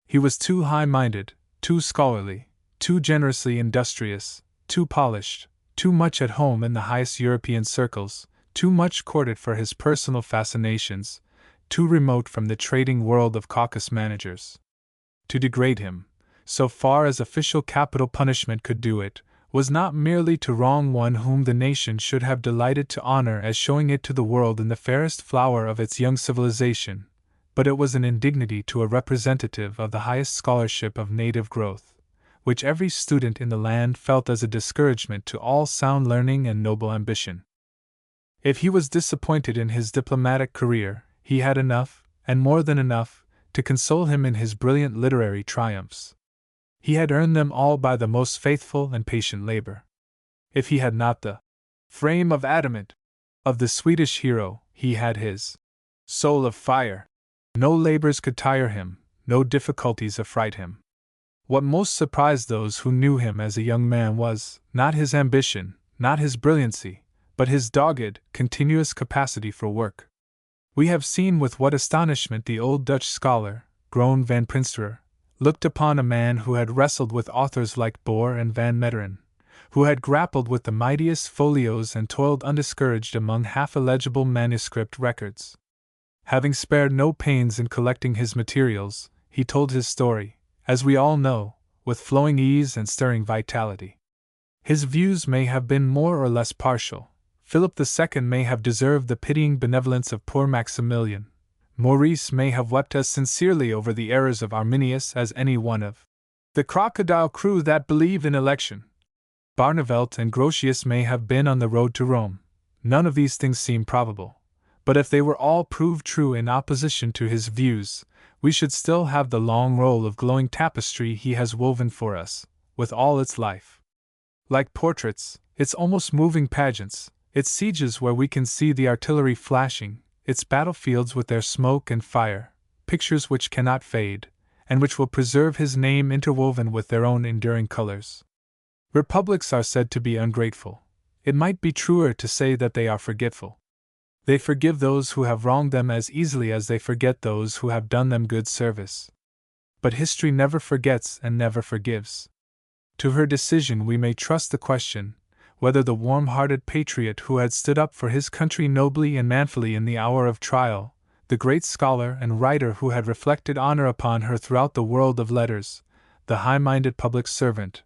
He was too high-minded, too scholarly, too generously industrious, too polished, too much at home in the highest European circles, too much courted for his personal fascinations, too remote from the trading world of caucus managers. To degrade him, so far as official capital punishment could do it, was not merely to wrong one whom the nation should have delighted to honor as showing it to the world in the fairest flower of its young civilization, but it was an indignity to a representative of the highest scholarship of native growth, which every student in the land felt as a discouragement to all sound learning and noble ambition. If he was disappointed in his diplomatic career, he had enough, and more than enough, to console him in his brilliant literary triumphs. He had earned them all by the most faithful and patient labor. If he had not the frame of adamant of the Swedish hero, he had his soul of fire. No labors could tire him, no difficulties affright him. What most surprised those who knew him as a young man was, not his ambition, not his brilliancy, but his dogged, continuous capacity for work. We have seen with what astonishment the old Dutch scholar, Groen van Prinsterer, looked upon a man who had wrestled with authors like Bohr and Van Meteren, who had grappled with the mightiest folios and toiled undiscouraged among half-illegible manuscript records. Having spared no pains in collecting his materials, he told his story, as we all know, with flowing ease and stirring vitality. His views may have been more or less partial. Philip II may have deserved the pitying benevolence of poor Maximilian. Maurice may have wept as sincerely over the errors of Arminius as any one of the crocodile crew that believe in election. Barnevelt and Grotius may have been on the road to Rome. None of these things seem probable, but if they were all proved true in opposition to his views, we should still have the long roll of glowing tapestry he has woven for us, with all its life. Like portraits, its almost moving pageants, its sieges where we can see the artillery flashing, its battlefields with their smoke and fire, pictures which cannot fade, and which will preserve his name interwoven with their own enduring colors. Republics are said to be ungrateful. It might be truer to say that they are forgetful. They forgive those who have wronged them as easily as they forget those who have done them good service. But history never forgets and never forgives. To her decision we may trust the question, whether the warm-hearted patriot who had stood up for his country nobly and manfully in the hour of trial, the great scholar and writer who had reflected honor upon her throughout the world of letters, the high-minded public servant,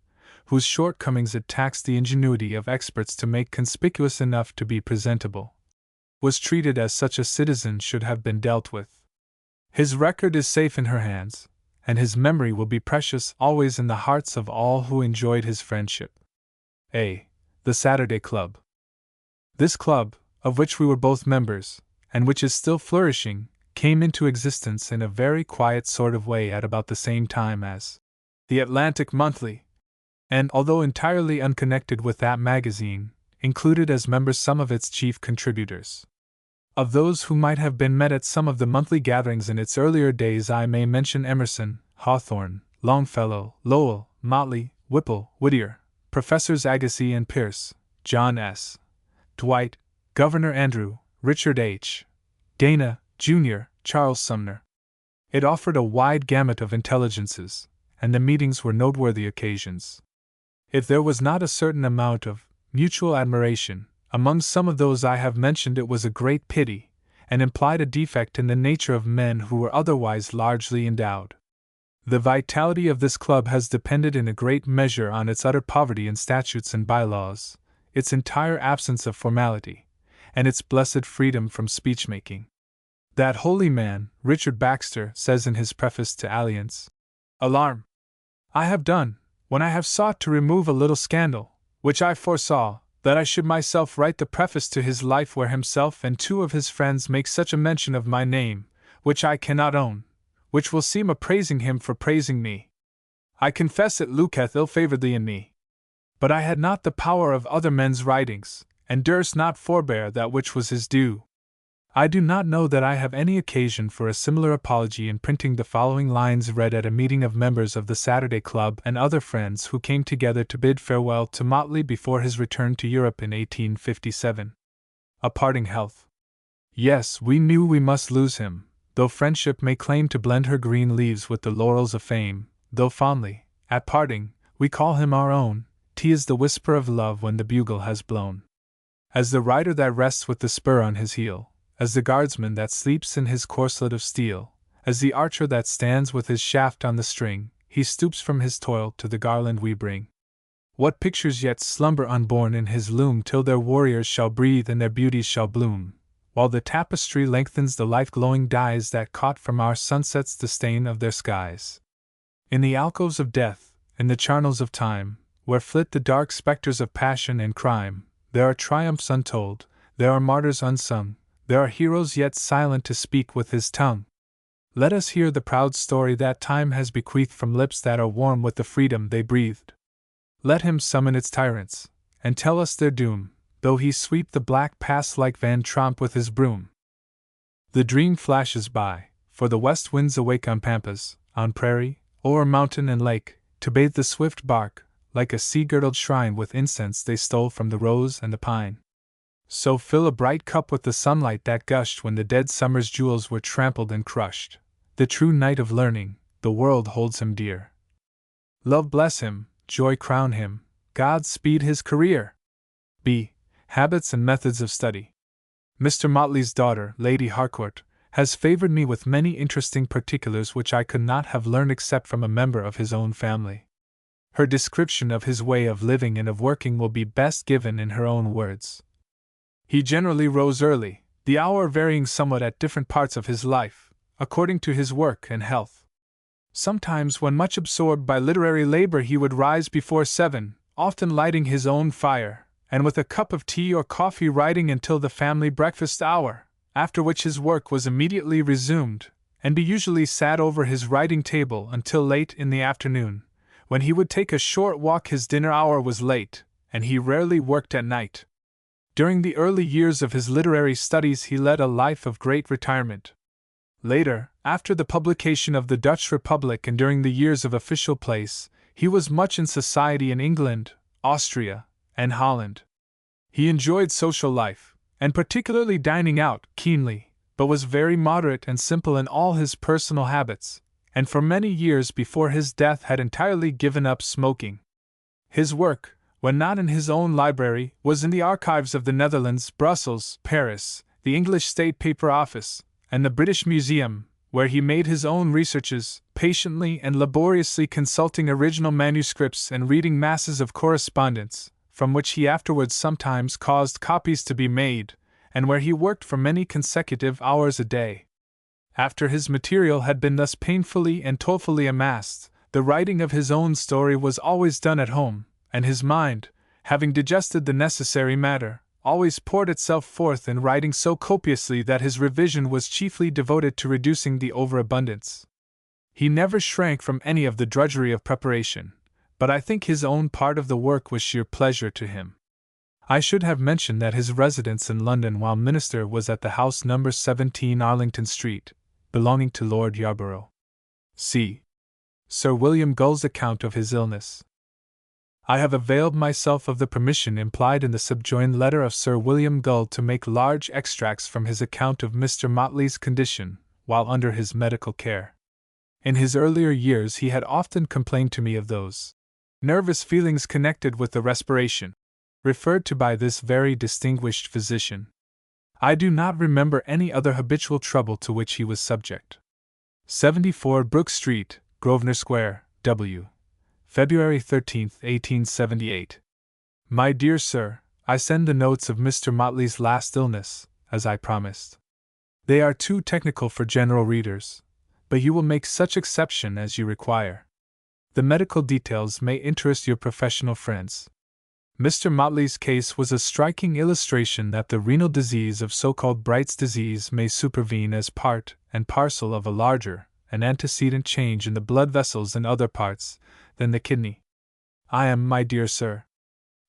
whose shortcomings it taxed the ingenuity of experts to make conspicuous enough to be presentable, was treated as such a citizen should have been dealt with. His record is safe in her hands, and his memory will be precious always in the hearts of all who enjoyed his friendship. A. The Saturday Club. This club, of which we were both members, and which is still flourishing, came into existence in a very quiet sort of way at about the same time as the Atlantic Monthly, and, although entirely unconnected with that magazine, included as members some of its chief contributors. Of those who might have been met at some of the monthly gatherings in its earlier days I may mention Emerson, Hawthorne, Longfellow, Lowell, Motley, Whipple, Whittier, Professors Agassiz and Pierce, John S. Dwight, Governor Andrew, Richard H. Dana, Jr., Charles Sumner. It offered a wide gamut of intelligences, and the meetings were noteworthy occasions. If there was not a certain amount of mutual admiration among some of those I have mentioned, it was a great pity, and implied a defect in the nature of men who were otherwise largely endowed. The vitality of this club has depended in a great measure on its utter poverty in statutes and bylaws, its entire absence of formality, and its blessed freedom from speech-making. That holy man, Richard Baxter, says in his preface to Alliance, "Alarm! I have done, when I have sought to remove a little scandal, which I foresaw, that I should myself write the preface to his life where himself and two of his friends make such a mention of my name, which I cannot own, which will seem a praising him for praising me. I confess it looketh ill-favoredly in me. But I had not the power of other men's writings, and durst not forbear that which was his due. I do not know that I have any occasion for a similar apology in printing the following lines read at a meeting of members of the Saturday Club and other friends who came together to bid farewell to Motley before his return to Europe in 1857. A parting health. Yes, we knew we must lose him, though friendship may claim to blend her green leaves with the laurels of fame, though fondly, at parting, we call him our own, 'tis the whisper of love when the bugle has blown. As the rider that rests with the spur on his heel, as the guardsman that sleeps in his corslet of steel, as the archer that stands with his shaft on the string, he stoops from his toil to the garland we bring. What pictures yet slumber unborn in his loom till their warriors shall breathe and their beauties shall bloom, while the tapestry lengthens the life-glowing dyes that caught from our sunsets the stain of their skies. In the alcoves of death, in the charnels of time, where flit the dark spectres of passion and crime, there are triumphs untold, there are martyrs unsung, there are heroes yet silent to speak with his tongue. Let us hear the proud story that time has bequeathed from lips that are warm with the freedom they breathed. Let him summon its tyrants, and tell us their doom, though he sweep the black pass like Van Tromp with his broom. The dream flashes by, for the west winds awake on pampas, on prairie, o'er mountain and lake, to bathe the swift bark, like a sea-girdled shrine with incense they stole from the rose and the pine. So fill a bright cup with the sunlight that gushed when the dead summer's jewels were trampled and crushed. The true knight of learning, the world holds him dear. Love bless him, joy crown him, God speed his career. B. Habits and methods of study. Mr. Motley's daughter, Lady Harcourt, has favored me with many interesting particulars which I could not have learned except from a member of his own family. Her description of his way of living and of working will be best given in her own words. He generally rose early, the hour varying somewhat at different parts of his life, according to his work and health. Sometimes, when much absorbed by literary labor, he would rise before 7, often lighting his own fire, and with a cup of tea or coffee writing until the family breakfast hour, after which his work was immediately resumed, and he usually sat over his writing table until late in the afternoon, when he would take a short walk. His dinner hour was late, and he rarely worked at night. During the early years of his literary studies he led a life of great retirement. Later, after the publication of the Dutch Republic and during the years of official place, he was much in society in England, Austria, and Holland. He enjoyed social life, and particularly dining out, keenly, but was very moderate and simple in all his personal habits, and for many years before his death had entirely given up smoking. His work, when not in his own library, was in the archives of the Netherlands, Brussels, Paris, the English State Paper Office, and the British Museum, where he made his own researches, patiently and laboriously consulting original manuscripts and reading masses of correspondence, from which he afterwards sometimes caused copies to be made, and where he worked for many consecutive hours a day. After his material had been thus painfully and toilfully amassed, the writing of his own story was always done at home, and his mind, having digested the necessary matter, always poured itself forth in writing so copiously that his revision was chiefly devoted to reducing the overabundance. He never shrank from any of the drudgery of preparation, but I think his own part of the work was sheer pleasure to him. I should have mentioned that his residence in London while minister was at the house No. 17 Arlington Street, belonging to Lord Yarborough. See Sir William Gull's account of his illness. I have availed myself of the permission implied in the subjoined letter of Sir William Gull to make large extracts from his account of Mr. Motley's condition while under his medical care. In his earlier years he had often complained to me of those nervous feelings connected with the respiration, referred to by this very distinguished physician. I do not remember any other habitual trouble to which he was subject. 74 Brook Street, Grosvenor Square, W. February 13, 1878. My dear Sir, I send the notes of Mr. Motley's last illness, as I promised. They are too technical for general readers, but you will make such exception as you require. The medical details may interest your professional friends. Mr. Motley's case was a striking illustration that the renal disease of so-called Bright's disease may supervene as part and parcel of a larger and antecedent change in the blood vessels in other parts than the kidney. I am, my dear Sir,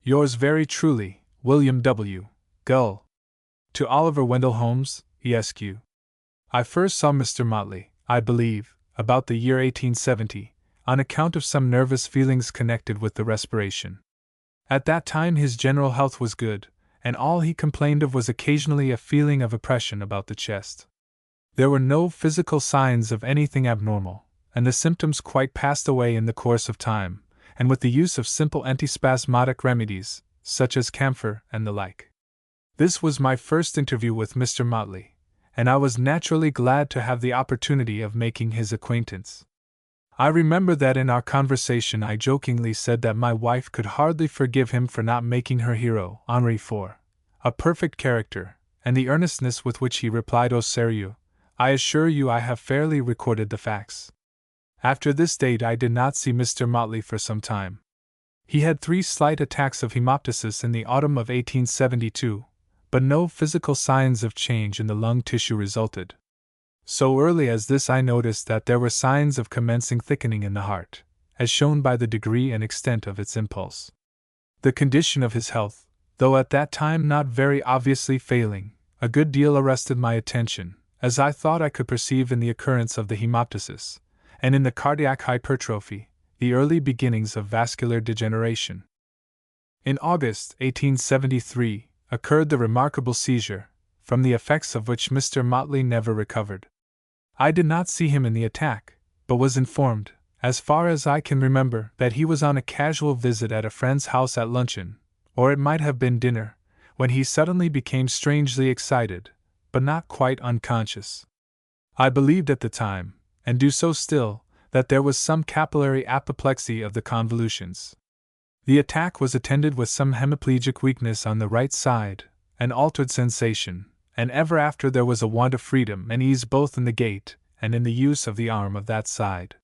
yours very truly, William W. Gull. To Oliver Wendell Holmes, Esq. I first saw Mr. Motley, I believe, about the year 1870, on account of some nervous feelings connected with the respiration. At that time his general health was good, and all he complained of was occasionally a feeling of oppression about the chest. There were no physical signs of anything abnormal, and the symptoms quite passed away in the course of time, and with the use of simple antispasmodic remedies, such as camphor and the like. This was my first interview with Mr. Motley, and I was naturally glad to have the opportunity of making his acquaintance. I remember that in our conversation I jokingly said that my wife could hardly forgive him for not making her hero, Henri IV, a perfect character, and the earnestness with which he replied, "Au sérieux, I assure you I have fairly recorded the facts." After this date I did not see Mr. Motley for some time. He had 3 slight attacks of hemoptysis in the autumn of 1872, but no physical signs of change in the lung tissue resulted. So early as this I noticed that there were signs of commencing thickening in the heart, as shown by the degree and extent of its impulse. The condition of his health, though at that time not very obviously failing, a good deal arrested my attention, as I thought I could perceive in the occurrence of the hemoptysis, and in the cardiac hypertrophy, the early beginnings of vascular degeneration. In August 1873 occurred the remarkable seizure, from the effects of which Mr. Motley never recovered. I did not see him in the attack, but was informed, as far as I can remember, that he was on a casual visit at a friend's house at luncheon, or it might have been dinner, when he suddenly became strangely excited, but not quite unconscious. I believed at the time, and do so still, that there was some capillary apoplexy of the convolutions. The attack was attended with some hemiplegic weakness on the right side, an altered sensation, and ever after there was a want of freedom and ease both in the gait and in the use of the arm of that side.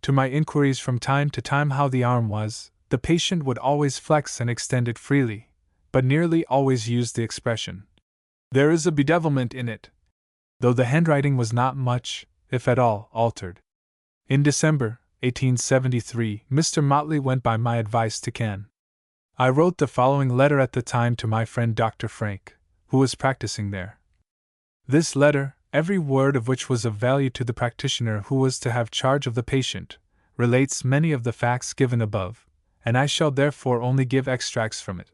To my inquiries from time to time how the arm was, the patient would always flex and extend it freely, but nearly always used the expression, "There is a bedevilment in it," though the handwriting was not much, if at all, altered. In December 1873, Mr. Motley went by my advice to Caen. I wrote the following letter at the time to my friend Dr. Frank, who was practicing there. This letter, every word of which was of value to the practitioner who was to have charge of the patient, relates many of the facts given above, and I shall therefore only give extracts from it.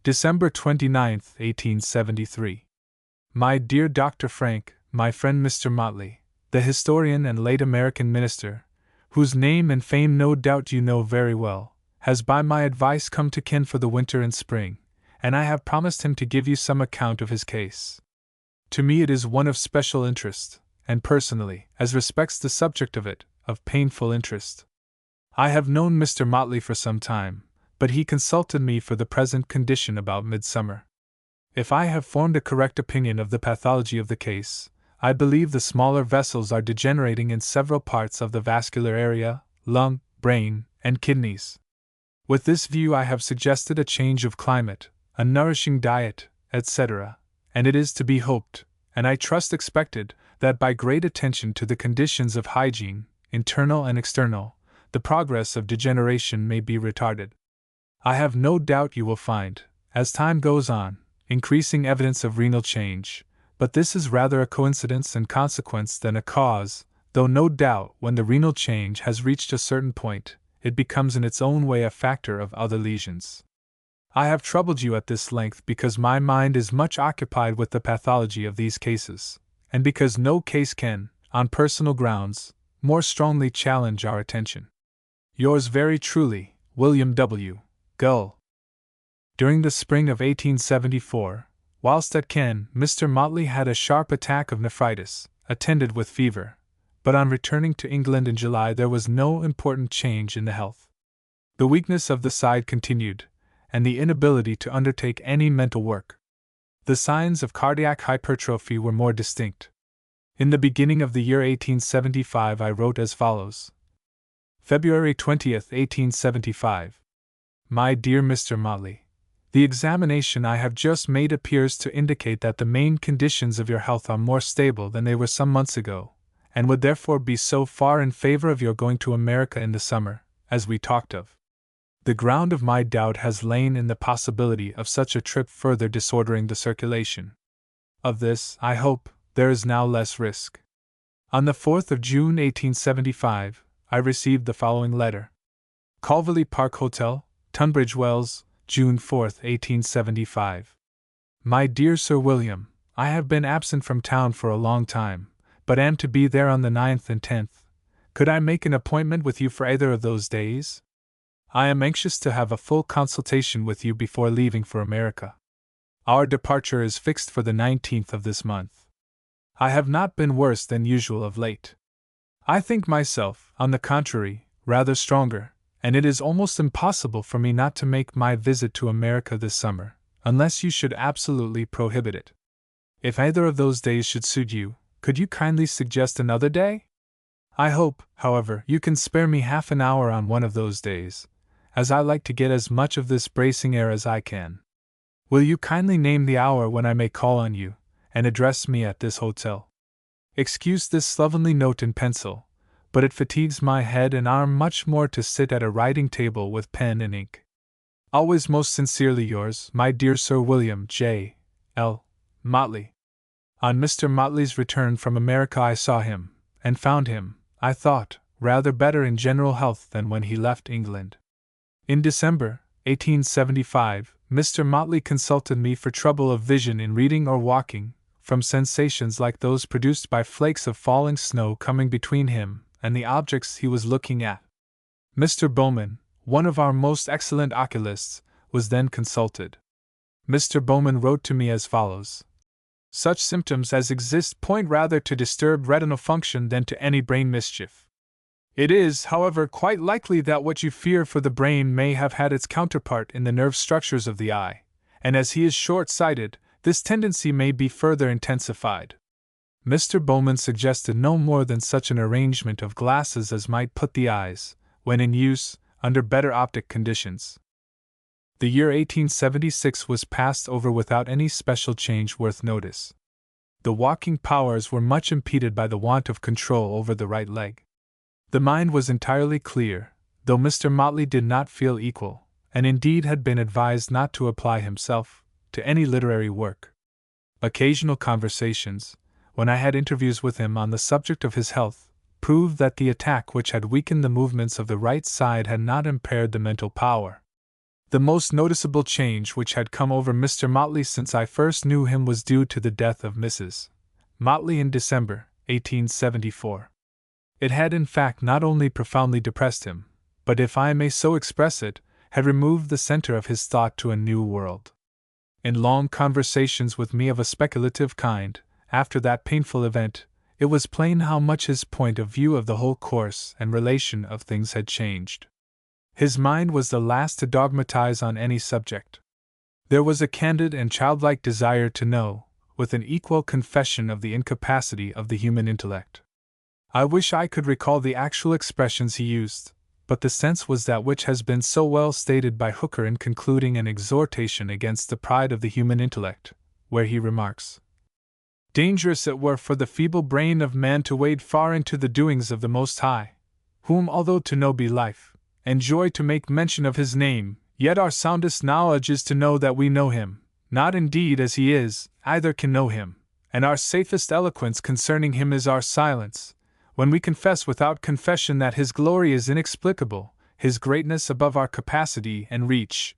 December 29, 1873. My dear Dr. Frank, my friend Mr. Motley, the historian and late American minister, whose name and fame no doubt you know very well, has by my advice come to Caen for the winter and spring, and I have promised him to give you some account of his case. To me it is one of special interest, and personally, as respects the subject of it, of painful interest. I have known Mr. Motley for some time, but he consulted me for the present condition about midsummer. If I have formed a correct opinion of the pathology of the case, I believe the smaller vessels are degenerating in several parts of the vascular area, lung, brain, and kidneys. With this view I have suggested a change of climate, a nourishing diet, etc., and it is to be hoped, and I trust expected, that by great attention to the conditions of hygiene, internal and external, the progress of degeneration may be retarded. I have no doubt you will find, as time goes on, increasing evidence of renal change, but this is rather a coincidence and consequence than a cause, though no doubt when the renal change has reached a certain point, it becomes in its own way a factor of other lesions. I have troubled you at this length because my mind is much occupied with the pathology of these cases, and because no case can, on personal grounds, more strongly challenge our attention. Yours very truly, William W. Gull. During the spring of 1874, whilst at Caen, Mr. Motley had a sharp attack of nephritis, attended with fever, but on returning to England in July there was no important change in the health. The weakness of the side continued, and the inability to undertake any mental work. The signs of cardiac hypertrophy were more distinct. In the beginning of the year 1875 I wrote as follows. February 20th, 1875. My dear Mr. Motley, the examination I have just made appears to indicate that the main conditions of your health are more stable than they were some months ago, and would therefore be so far in favor of your going to America in the summer, as we talked of. The ground of my doubt has lain in the possibility of such a trip further disordering the circulation. Of this, I hope, there is now less risk. On the 4th of June 1875, I received the following letter. Calverley Park Hotel, Tunbridge Wells, June 4, 1875. My dear Sir William, I have been absent from town for a long time, but am to be there on the 9th and 10th. Could I make an appointment with you for either of those days? I am anxious to have a full consultation with you before leaving for America. Our departure is fixed for the 19th of this month. I have not been worse than usual of late. I think myself, on the contrary, rather stronger, and it is almost impossible for me not to make my visit to America this summer, unless you should absolutely prohibit it. If either of those days should suit you, could you kindly suggest another day? I hope, however, you can spare me half an hour on one of those days, as I like to get as much of this bracing air as I can. Will you kindly name the hour when I may call on you, and address me at this hotel? Excuse this slovenly note in pencil, but it fatigues my head and arm much more to sit at a writing table with pen and ink. Always most sincerely yours, my dear Sir William J. L. Motley. On Mr. Motley's return from America I saw him, and found him, I thought, rather better in general health than when he left England. In December, 1875, Mr. Motley consulted me for trouble of vision in reading or walking, from sensations like those produced by flakes of falling snow coming between him and the objects he was looking at. Mr. Bowman, one of our most excellent oculists, was then consulted. Mr. Bowman wrote to me as follows: "Such symptoms as exist point rather to disturbed retinal function than to any brain mischief. It is, however, quite likely that what you fear for the brain may have had its counterpart in the nerve structures of the eye, and as he is short-sighted, this tendency may be further intensified." Mr. Bowman suggested no more than such an arrangement of glasses as might put the eyes, when in use, under better optic conditions. The year 1876 was passed over without any special change worth notice. The walking powers were much impeded by the want of control over the right leg. The mind was entirely clear, though Mr. Motley did not feel equal, and indeed had been advised not to apply himself to any literary work. Occasional conversations, when I had interviews with him on the subject of his health, proved that the attack which had weakened the movements of the right side had not impaired the mental power. The most noticeable change which had come over Mr. Motley since I first knew him was due to the death of Mrs. Motley in December, 1874. It had in fact not only profoundly depressed him, but, if I may so express it, had removed the center of his thought to a new world. In long conversations with me of a speculative kind, after that painful event, it was plain how much his point of view of the whole course and relation of things had changed. His mind was the last to dogmatize on any subject. There was a candid and childlike desire to know, with an equal confession of the incapacity of the human intellect. I wish I could recall the actual expressions he used, but the sense was that which has been so well stated by Hooker in concluding an exhortation against the pride of the human intellect, where he remarks, "Dangerous it were for the feeble brain of man to wade far into the doings of the Most High, whom, although to know be life, and joy to make mention of his name, yet our soundest knowledge is to know that we know him, not indeed as he is, either can know him, and our safest eloquence concerning him is our silence, when we confess without confession that his glory is inexplicable, his greatness above our capacity and reach.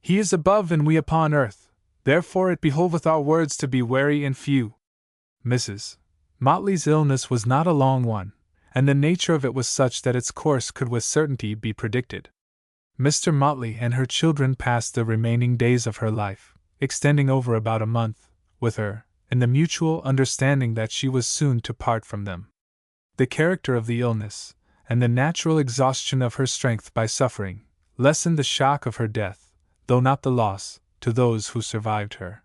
He is above and we upon earth, therefore it behoveth our words to be wary and few." Mrs. Motley's illness was not a long one, and the nature of it was such that its course could with certainty be predicted. Mr. Motley and her children passed the remaining days of her life, extending over about a month, with her, in the mutual understanding that she was soon to part from them. The character of the illness, and the natural exhaustion of her strength by suffering, lessened the shock of her death, though not the loss, to those who survived her.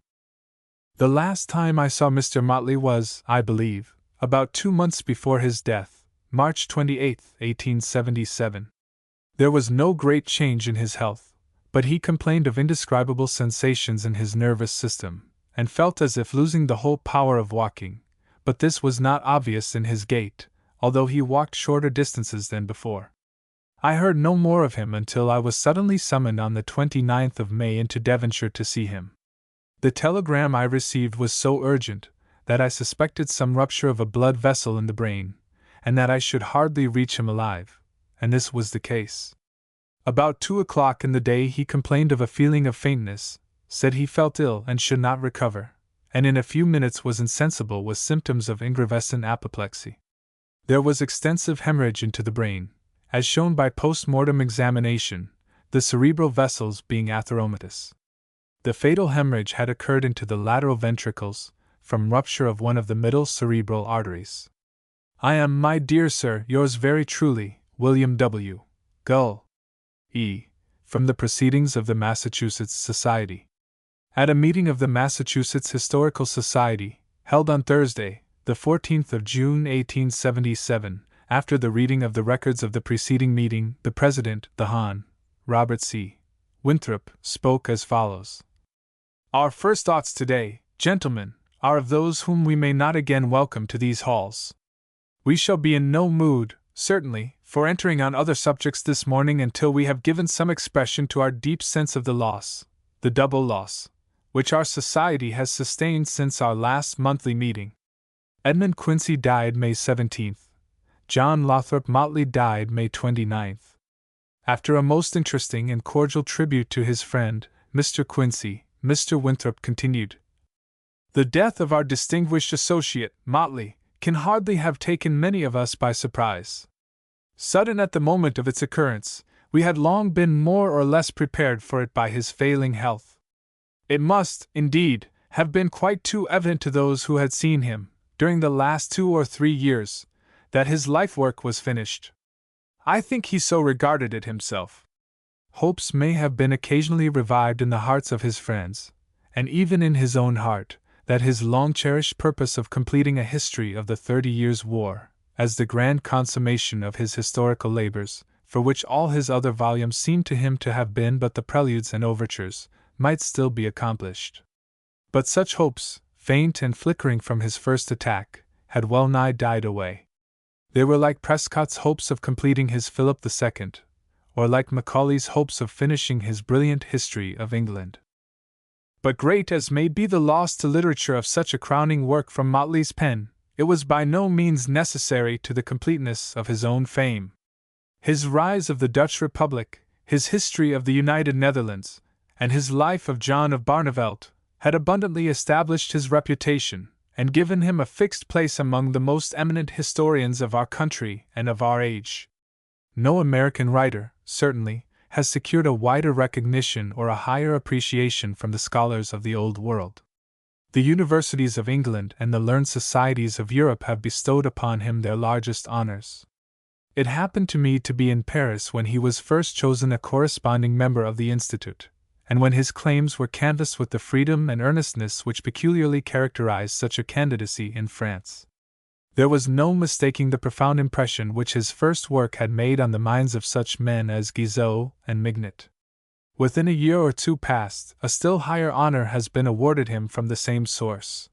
The last time I saw Mr. Motley was, I believe, about 2 months before his death, March 28, 1877. There was no great change in his health, but he complained of indescribable sensations in his nervous system, and felt as if losing the whole power of walking, but this was not obvious in his gait, although he walked shorter distances than before. I heard no more of him until I was suddenly summoned on the 29th of May into Devonshire to see him. The telegram I received was so urgent that I suspected some rupture of a blood vessel in the brain, and that I should hardly reach him alive, and this was the case. About 2 o'clock in the day he complained of a feeling of faintness, said he felt ill and should not recover, and in a few minutes was insensible with symptoms of ingravescent apoplexy. There was extensive hemorrhage into the brain, as shown by post-mortem examination, the cerebral vessels being atheromatous. The fatal hemorrhage had occurred into the lateral ventricles, from rupture of one of the middle cerebral arteries. I am, my dear sir, yours very truly, William W. Gull. E. From the Proceedings of the Massachusetts Society. At a meeting of the Massachusetts Historical Society, held on Thursday, the 14th of June 1877, after the reading of the records of the preceding meeting, the President, the Hon. Robert C. Winthrop, spoke as follows. Our first thoughts today, gentlemen, are of those whom we may not again welcome to these halls. We shall be in no mood, certainly, for entering on other subjects this morning until we have given some expression to our deep sense of the loss, the double loss, which our society has sustained since our last monthly meeting. Edmund Quincy died May 17th. John Lothrop Motley died May 29th. After a most interesting and cordial tribute to his friend, Mr. Quincy, Mr. Winthrop continued, The death of our distinguished associate, Motley, can hardly have taken many of us by surprise. Sudden at the moment of its occurrence, we had long been more or less prepared for it by his failing health. It must, indeed, have been quite too evident to those who had seen him, during the last 2 or 3 years, that his life work was finished. I think he so regarded it himself. Hopes may have been occasionally revived in the hearts of his friends, and even in his own heart, that his long-cherished purpose of completing a history of the 30 Years' War, as the grand consummation of his historical labors, for which all his other volumes seemed to him to have been but the preludes and overtures, might still be accomplished. But such hopes, faint and flickering from his first attack, had well nigh died away. They were like Prescott's hopes of completing his Philip II, or like Macaulay's hopes of finishing his brilliant History of England. But great as may be the loss to literature of such a crowning work from Motley's pen, it was by no means necessary to the completeness of his own fame. His Rise of the Dutch Republic, his History of the United Netherlands, and his Life of John of Barneveld, had abundantly established his reputation, and given him a fixed place among the most eminent historians of our country and of our age. No American writer, certainly, has secured a wider recognition or a higher appreciation from the scholars of the Old World. The universities of England and the learned societies of Europe have bestowed upon him their largest honors. It happened to me to be in Paris when he was first chosen a corresponding member of the Institute, and when his claims were canvassed with the freedom and earnestness which peculiarly characterized such a candidacy in France. There was no mistaking the profound impression which his first work had made on the minds of such men as Guizot and Mignet. Within a year or two past, a still higher honor has been awarded him from the same source.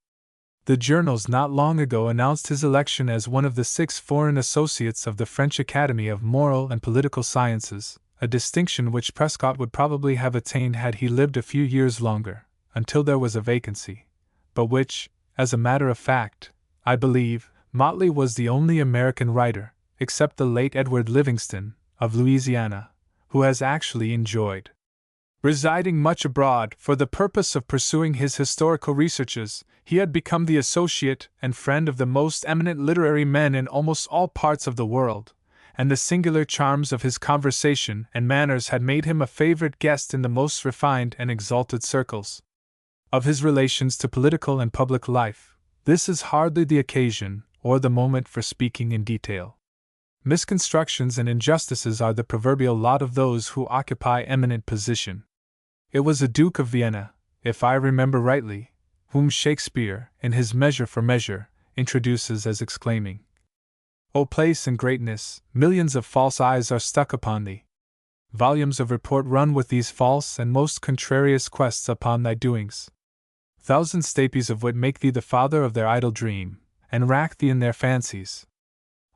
The journals not long ago announced his election as one of the 6 foreign associates of the French Academy of Moral and Political Sciences, a distinction which Prescott would probably have attained had he lived a few years longer, until there was a vacancy, but which, as a matter of fact, I believe, Motley was the only American writer, except the late Edward Livingston, of Louisiana, who has actually enjoyed. Residing much abroad for the purpose of pursuing his historical researches, he had become the associate and friend of the most eminent literary men in almost all parts of the world, and the singular charms of his conversation and manners had made him a favorite guest in the most refined and exalted circles. Of his relations to political and public life, this is hardly the occasion or the moment for speaking in detail. Misconstructions and injustices are the proverbial lot of those who occupy eminent position. It was a Duke of Vienna, if I remember rightly, whom Shakespeare, in his Measure for Measure, introduces as exclaiming, O place and greatness, millions of false eyes are stuck upon thee. Volumes of report run with these false and most contrarious quests upon thy doings. Thousand stapes of wit make thee the father of their idle dream, and rack thee in their fancies.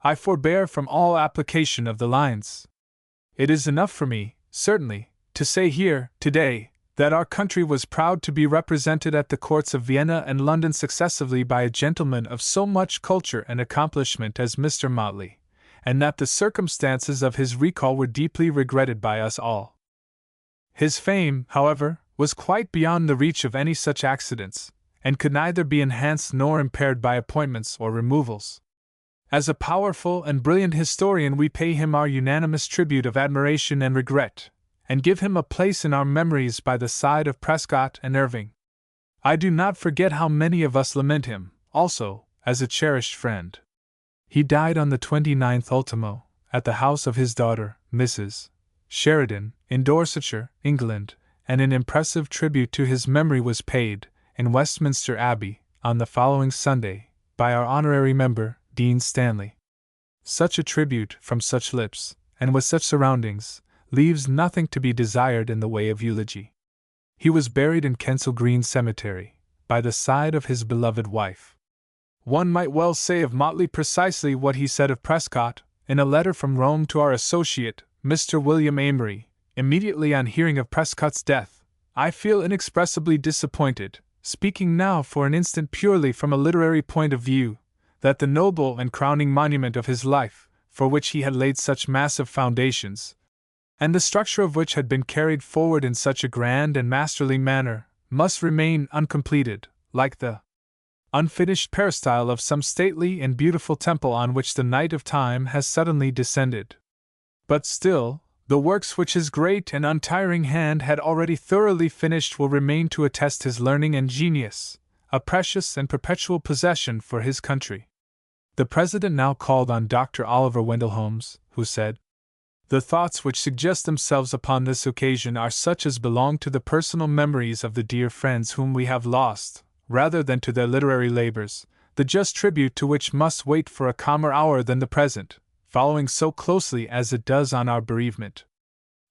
I forbear from all application of the lines. It is enough for me, certainly, to say here, today, that our country was proud to be represented at the courts of Vienna and London successively by a gentleman of so much culture and accomplishment as Mr. Motley, and that the circumstances of his recall were deeply regretted by us all. His fame, however, was quite beyond the reach of any such accidents, and could neither be enhanced nor impaired by appointments or removals. As a powerful and brilliant historian, we pay him our unanimous tribute of admiration and regret, and give him a place in our memories by the side of Prescott and Irving. I do not forget how many of us lament him, also, as a cherished friend. He died on the 29th ultimo, at the house of his daughter, Mrs. Sheridan, in Dorsetshire, England, and an impressive tribute to his memory was paid, in Westminster Abbey, on the following Sunday, by our honorary member, Dean Stanley. Such a tribute, from such lips, and with such surroundings, leaves nothing to be desired in the way of eulogy. He was buried in Kensal Green Cemetery, by the side of his beloved wife. One might well say of Motley precisely what he said of Prescott, in a letter from Rome to our associate, Mr. William Amory, immediately on hearing of Prescott's death. I feel inexpressibly disappointed, speaking now for an instant purely from a literary point of view, that the noble and crowning monument of his life, for which he had laid such massive foundations, and the structure of which had been carried forward in such a grand and masterly manner, must remain uncompleted, like the unfinished peristyle of some stately and beautiful temple on which the night of time has suddenly descended. But still, the works which his great and untiring hand had already thoroughly finished will remain to attest his learning and genius, a precious and perpetual possession for his country. The President now called on Dr. Oliver Wendell Holmes, who said, "The thoughts which suggest themselves upon this occasion are such as belong to the personal memories of the dear friends whom we have lost, rather than to their literary labors, the just tribute to which must wait for a calmer hour than the present, following so closely as it does on our bereavement."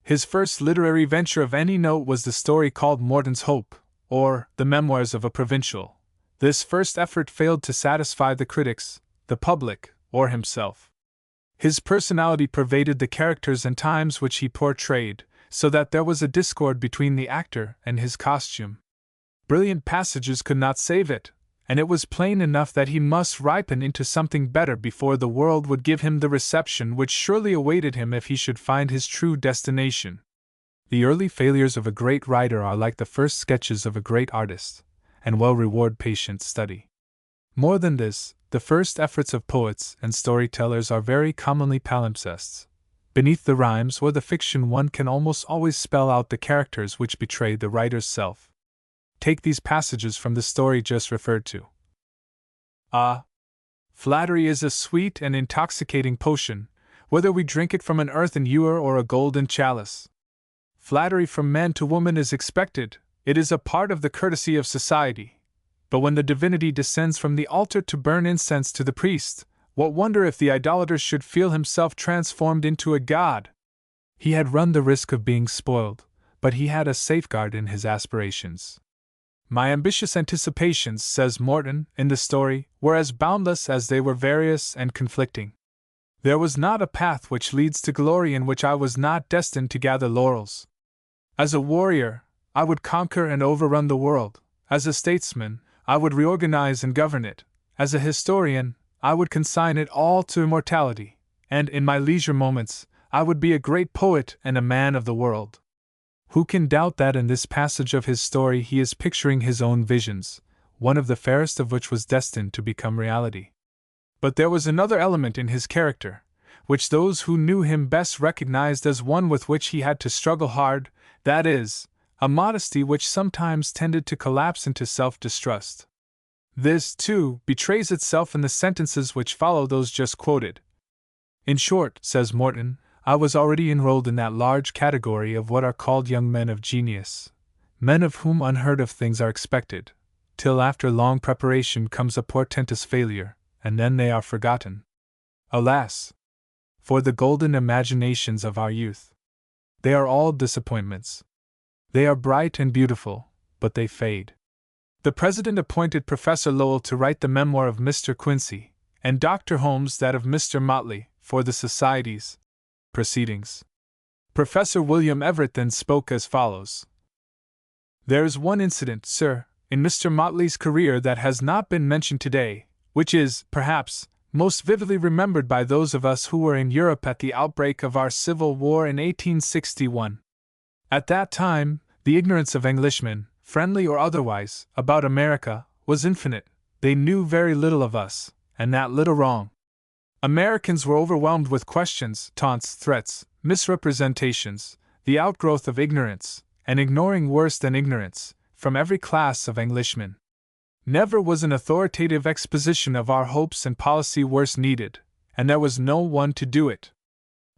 His first literary venture of any note was the story called Morton's Hope, or The Memoirs of a Provincial. This first effort failed to satisfy the critics, the public, or himself. His personality pervaded the characters and times which he portrayed, so that there was a discord between the actor and his costume. Brilliant passages could not save it, and it was plain enough that he must ripen into something better before the world would give him the reception which surely awaited him if he should find his true destination. The early failures of a great writer are like the first sketches of a great artist, and well reward patient study. More than this, the first efforts of poets and storytellers are very commonly palimpsests. Beneath the rhymes or the fiction one can almost always spell out the characters which betray the writer's self. Take these passages from the story just referred to. Flattery is a sweet and intoxicating potion, whether we drink it from an earthen ewer or a golden chalice. Flattery from man to woman is expected, it is a part of the courtesy of society. But when the divinity descends from the altar to burn incense to the priest, what wonder if the idolater should feel himself transformed into a god? He had run the risk of being spoiled, but he had a safeguard in his aspirations. My ambitious anticipations, says Morton in the story, were as boundless as they were various and conflicting. There was not a path which leads to glory in which I was not destined to gather laurels. As a warrior, I would conquer and overrun the world. As a statesman, I would reorganize and govern it. As a historian, I would consign it all to immortality, and in my leisure moments, I would be a great poet and a man of the world. Who can doubt that in this passage of his story he is picturing his own visions, one of the fairest of which was destined to become reality? But there was another element in his character, which those who knew him best recognized as one with which he had to struggle hard, that is, a modesty which sometimes tended to collapse into self-distrust. This, too, betrays itself in the sentences which follow those just quoted. In short, says Morton, I was already enrolled in that large category of what are called young men of genius, men of whom unheard of things are expected, till after long preparation comes a portentous failure, and then they are forgotten. Alas! For the golden imaginations of our youth. They are all disappointments. They are bright and beautiful, but they fade. The President appointed Professor Lowell to write the memoir of Mr. Quincy, and Dr. Holmes that of Mr. Motley, for the Society's proceedings. Professor William Everett then spoke as follows. There is one incident, sir, in Mr. Motley's career that has not been mentioned today, which is, perhaps, most vividly remembered by those of us who were in Europe at the outbreak of our Civil War in 1861. At that time, the ignorance of Englishmen, friendly or otherwise, about America, was infinite. They knew very little of us, and that little wrong. Americans were overwhelmed with questions, taunts, threats, misrepresentations, the outgrowth of ignorance, and ignoring worse than ignorance, from every class of Englishmen. Never was an authoritative exposition of our hopes and policy worse needed, and there was no one to do it.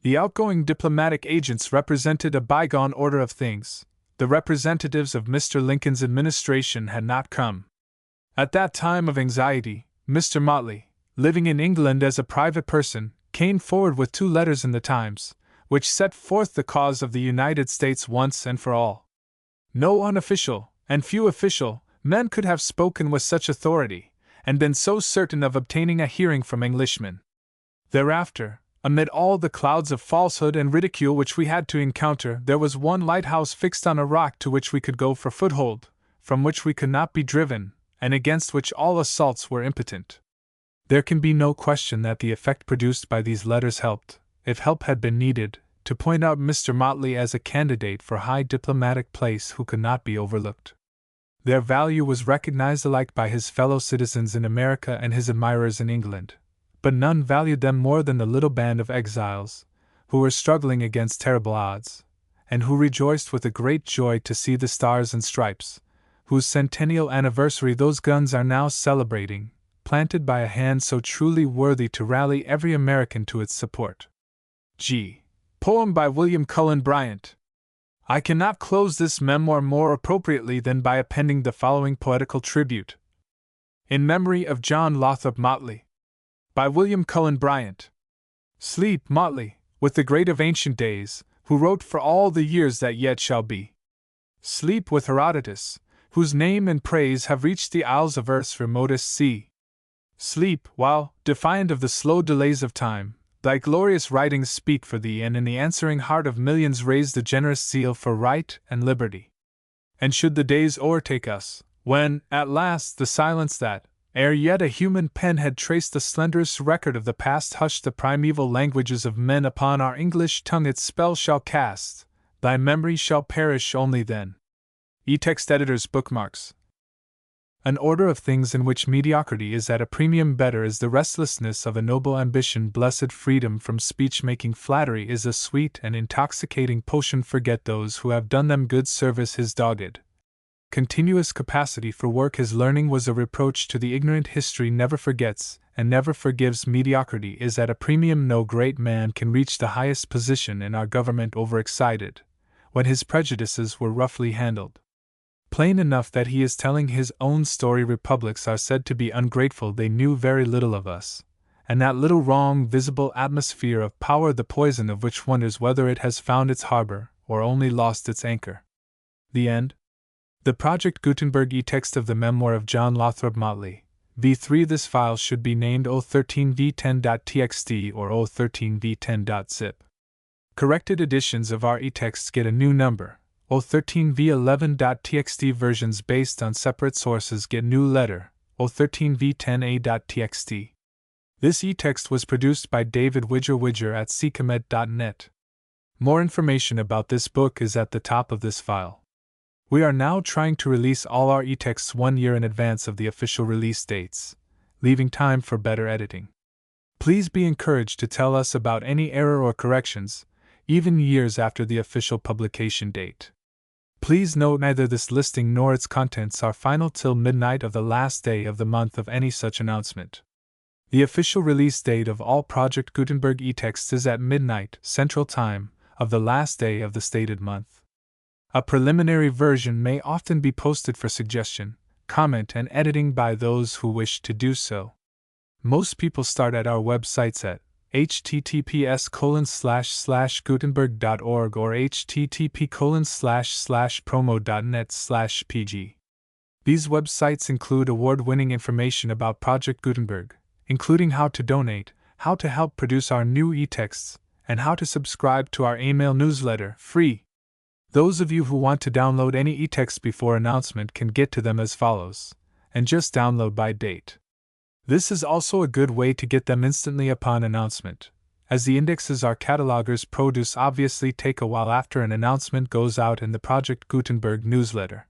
The outgoing diplomatic agents represented a bygone order of things. The representatives of Mr. Lincoln's administration had not come. At that time of anxiety, Mr. Motley, living in England as a private person, came forward with 2 letters in the Times, which set forth the cause of the United States once and for all. No unofficial, and few official, men could have spoken with such authority, and been so certain of obtaining a hearing from Englishmen. Thereafter, amid all the clouds of falsehood and ridicule which we had to encounter, there was one lighthouse fixed on a rock to which we could go for foothold, from which we could not be driven, and against which all assaults were impotent. There can be no question that the effect produced by these letters helped, if help had been needed, to point out Mr. Motley as a candidate for high diplomatic place who could not be overlooked. Their value was recognized alike by his fellow citizens in America and his admirers in England, but none valued them more than the little band of exiles, who were struggling against terrible odds, and who rejoiced with a great joy to see the Stars and Stripes, whose centennial anniversary those guns are now celebrating, planted by a hand so truly worthy to rally every American to its support. G. Poem by William Cullen Bryant. I cannot close this memoir more appropriately than by appending the following poetical tribute. In memory of John Lothrop Motley. By William Cullen Bryant. Sleep, Motley, with the great of ancient days, who wrote for all the years that yet shall be. Sleep with Herodotus, whose name and praise have reached the isles of earth's remotest sea. Sleep, while, defiant of the slow delays of time, thy glorious writings speak for thee, and in the answering heart of millions raise the generous zeal for right and liberty. And should the days o'ertake us, when, at last, the silence that, ere yet a human pen had traced the slenderest record of the past, hushed the primeval languages of men, upon our English tongue its spell shall cast, thy memory shall perish only then. E-Text Editor's Bookmarks. An order of things in which mediocrity is at a premium better is the restlessness of a noble ambition. Blessed freedom from speech-making flattery is a sweet and intoxicating potion. Forget those who have done them good service. His dogged, continuous capacity for work, his learning was a reproach to the ignorant. History never forgets and never forgives. Mediocrity is at a premium. No great man can reach the highest position in our government overexcited, when his prejudices were roughly handled. Plain enough that he is telling his own story. Republics are said to be ungrateful. They knew very little of us, and that little wrong visible atmosphere of power, the poison of which wonders whether it has found its harbor or only lost its anchor. The end. The Project Gutenberg e-text of the memoir of John Lothrop Motley, v3. This file should be named o13v10.txt or o13v10.zip. Corrected editions of our e-texts get a new number. O13v11.txt versions based on separate sources get new letter, O13v10a.txt. This e-text was produced by David Widger at ccomet.net. More information about this book is at the top of this file. We are now trying to release all our e-texts 1 year in advance of the official release dates, leaving time for better editing. Please be encouraged to tell us about any error or corrections, even years after the official publication date. Please note neither this listing nor its contents are final till midnight of the last day of the month of any such announcement. The official release date of all Project Gutenberg e-texts is at midnight Central Time of the last day of the stated month. A preliminary version may often be posted for suggestion, comment, and editing by those who wish to do so. Most people start at our websites at https://gutenberg.org or http://promo.net/pg. These websites include award-winning information about Project Gutenberg, including how to donate, how to help produce our new e-texts, and how to subscribe to our email newsletter, free. Those of you who want to download any e-text before announcement can get to them as follows, and just download by date. This is also a good way to get them instantly upon announcement, as the indexes our catalogers produce obviously take a while after an announcement goes out in the Project Gutenberg newsletter.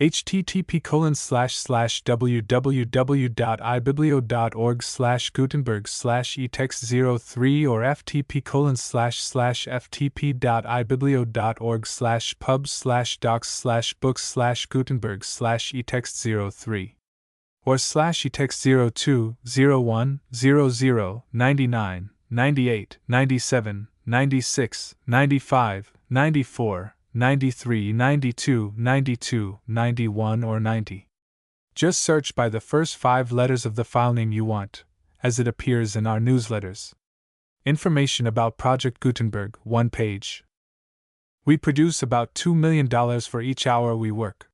http://www.ibiblio.org/gutenberg/etext03 or ftp://ftp.ibiblio.org/pubs/docs/books/gutenberg/etext03 or /etext02, 01, 00, 99, 98, 97, 96, 95, 94, 93, 92, 92, 91, or 90. Just search by the first 5 letters of the file name you want, as it appears in our newsletters. Information about Project Gutenberg, 1 page. We produce about $2 million for each hour we work.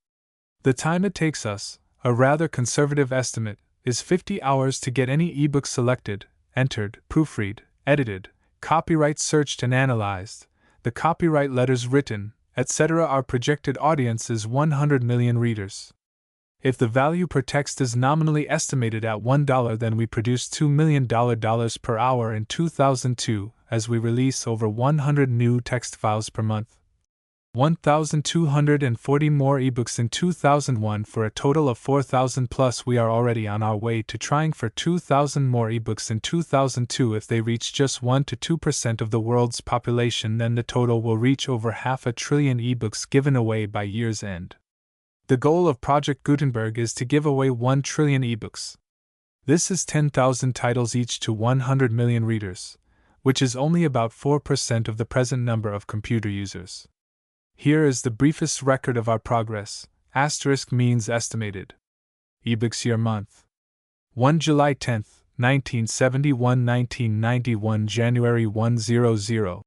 The time it takes us, a rather conservative estimate, is 50 hours to get any ebook selected, entered, proofread, edited, copyright searched and analyzed, the copyright letters written, etc. Our projected audience is 100 million readers. If the value per text is nominally estimated at $1, then we produce $2 million per hour in 2002, as we release over 100 new text files per month. 1,240 more ebooks in 2001 for a total of 4,000 plus. We are already on our way to trying for 2,000 more ebooks in 2002. If they reach just 1 to 2% of the world's population, then the total will reach over 500 billion ebooks given away by year's end. The goal of Project Gutenberg is to give away 1 trillion ebooks. This is 10,000 titles each to 100 million readers, which is only about 4% of the present number of computer users. Here is the briefest record of our progress, * means estimated. Ebooks year month. 1 July 10, 1971 1991 January 100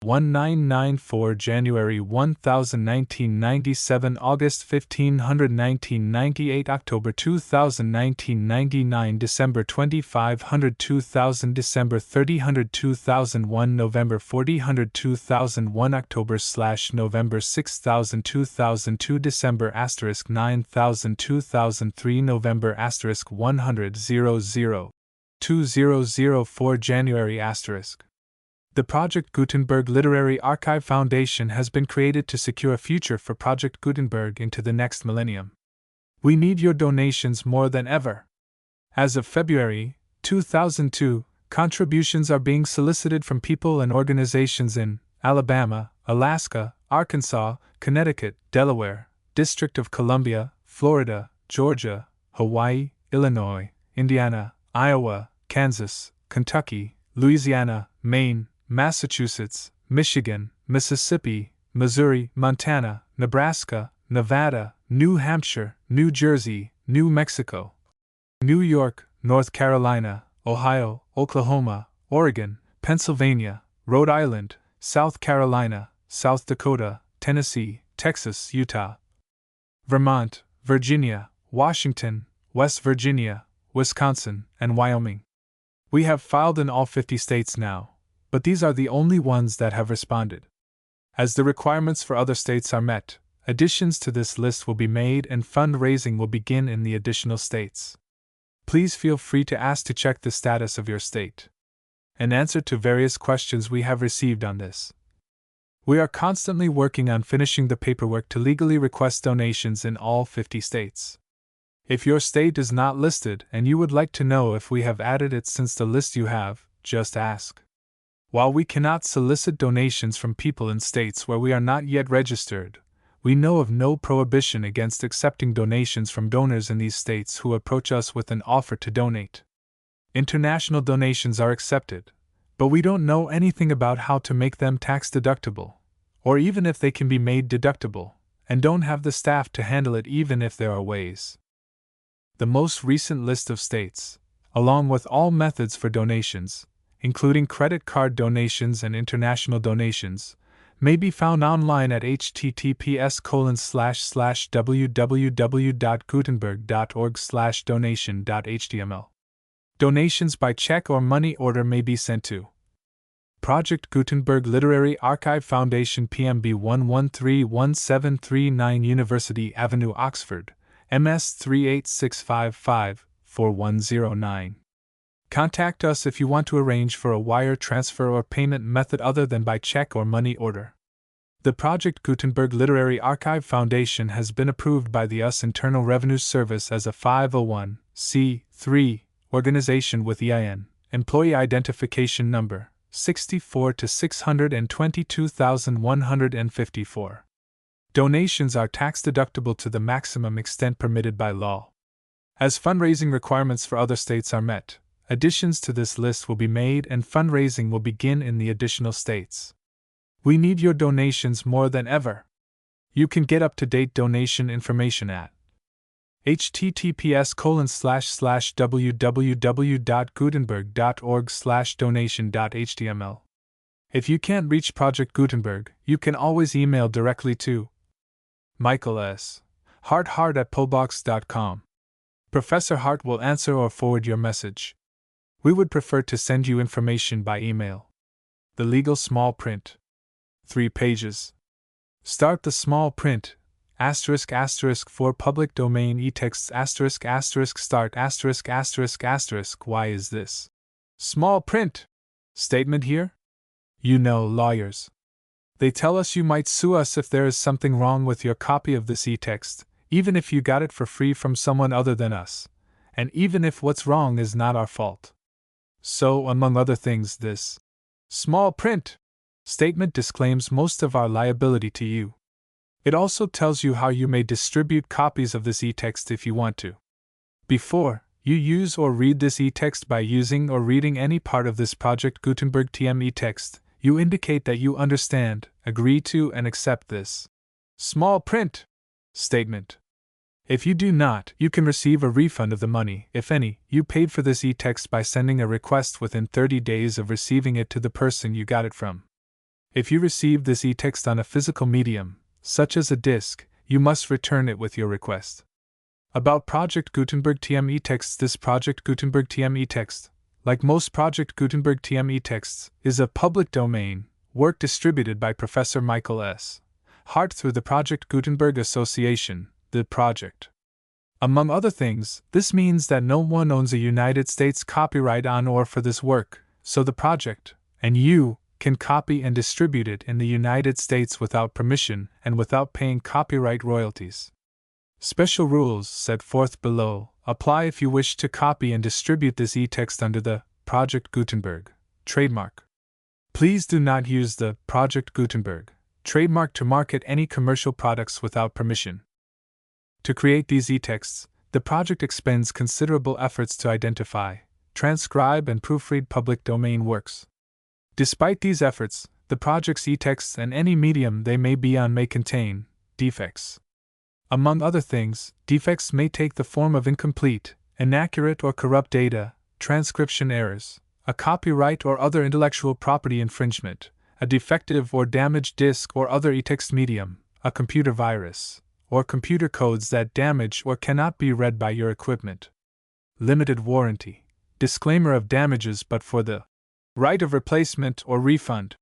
1994 January 1000 1997 August 1500 1998 October 2000 1999 December 2500 2000 December 3000 2001 November 4000 2001 October/November 6000 2002 December * 9000 2003 November * 100 00 2004 January *. The Project Gutenberg Literary Archive Foundation has been created to secure a future for Project Gutenberg into the next millennium. We need your donations more than ever. As of February 2002, contributions are being solicited from people and organizations in Alabama, Alaska, Arkansas, Connecticut, Delaware, District of Columbia, Florida, Georgia, Hawaii, Illinois, Indiana, Iowa, Kansas, Kentucky, Louisiana, Maine, Massachusetts, Michigan, Mississippi, Missouri, Montana, Nebraska, Nevada, New Hampshire, New Jersey, New Mexico, New York, North Carolina, Ohio, Oklahoma, Oregon, Pennsylvania, Rhode Island, South Carolina, South Dakota, Tennessee, Texas, Utah, Vermont, Virginia, Washington, West Virginia, Wisconsin, and Wyoming. We have filed in all 50 states now, but these are the only ones that have responded. As the requirements for other states are met, additions to this list will be made and fundraising will begin in the additional states. Please feel free to ask to check the status of your state. In answer to various questions we have received on this, we are constantly working on finishing the paperwork to legally request donations in all 50 states. If your state is not listed and you would like to know if we have added it since the list you have, just ask. While we cannot solicit donations from people in states where we are not yet registered, we know of no prohibition against accepting donations from donors in these states who approach us with an offer to donate. International donations are accepted, but we don't know anything about how to make them tax-deductible, or even if they can be made deductible, and don't have the staff to handle it even if there are ways. The most recent list of states, along with all methods for donations, including credit card donations and international donations, may be found online at https://www.gutenberg.org/donation.html. Donations by check or money order may be sent to Project Gutenberg Literary Archive Foundation, PMB 1131739, University Avenue, Oxford, MS 38655 4109. Contact us if you want to arrange for a wire transfer or payment method other than by check or money order. The Project Gutenberg Literary Archive Foundation has been approved by the US Internal Revenue Service as a 501(c)(3) organization with EIN, Employee Identification Number, 64 to 622,154. Donations are tax-deductible to the maximum extent permitted by law. As fundraising requirements for other states are met, additions to this list will be made and fundraising will begin in the additional states. We need your donations more than ever. You can get up-to-date donation information at https://www.gutenberg.org/donation.html. If you can't reach Project Gutenberg, you can always email directly to Michael S. Hart at pollbox.com. Professor Hart will answer or forward your message. We would prefer to send you information by email. The legal small print. 3 pages. Start the small print. *** for public domain e-texts *** start ****. Why is this small print statement here? You know lawyers. They tell us you might sue us if there is something wrong with your copy of this e-text, even if you got it for free from someone other than us, and even if what's wrong is not our fault. So, among other things, this small print statement disclaims most of our liability to you. It also tells you how you may distribute copies of this e-text if you want to. Before you use or read this e-text by using or reading any part of this Project Gutenberg TM e-text, you indicate that you understand, agree to, and accept this small print statement. If you do not, you can receive a refund of the money, if any, you paid for this e-text by sending a request within 30 days of receiving it to the person you got it from. If you receive this e-text on a physical medium, such as a disk, you must return it with your request. About Project Gutenberg TM e-texts. This Project Gutenberg TM e-text, like most Project Gutenberg TM e-texts, is a public domain work distributed by Professor Michael S. Hart through the Project Gutenberg Association, the project. Among other things, this means that no one owns a United States copyright on or for this work, so the project, and you, can copy and distribute it in the United States without permission and without paying copyright royalties. Special rules set forth below apply if you wish to copy and distribute this e-text under the Project Gutenberg trademark. Please do not use the Project Gutenberg trademark to market any commercial products without permission. To create these e-texts, the project expends considerable efforts to identify, transcribe, and proofread public domain works. Despite these efforts, the project's e-texts and any medium they may be on may contain defects. Among other things, defects may take the form of incomplete, inaccurate, or corrupt data, transcription errors, a copyright or other intellectual property infringement, a defective or damaged disk or other e-text medium, a computer virus, or computer codes that damage or cannot be read by your equipment. Limited warranty. Disclaimer of damages but for the right of replacement or refund.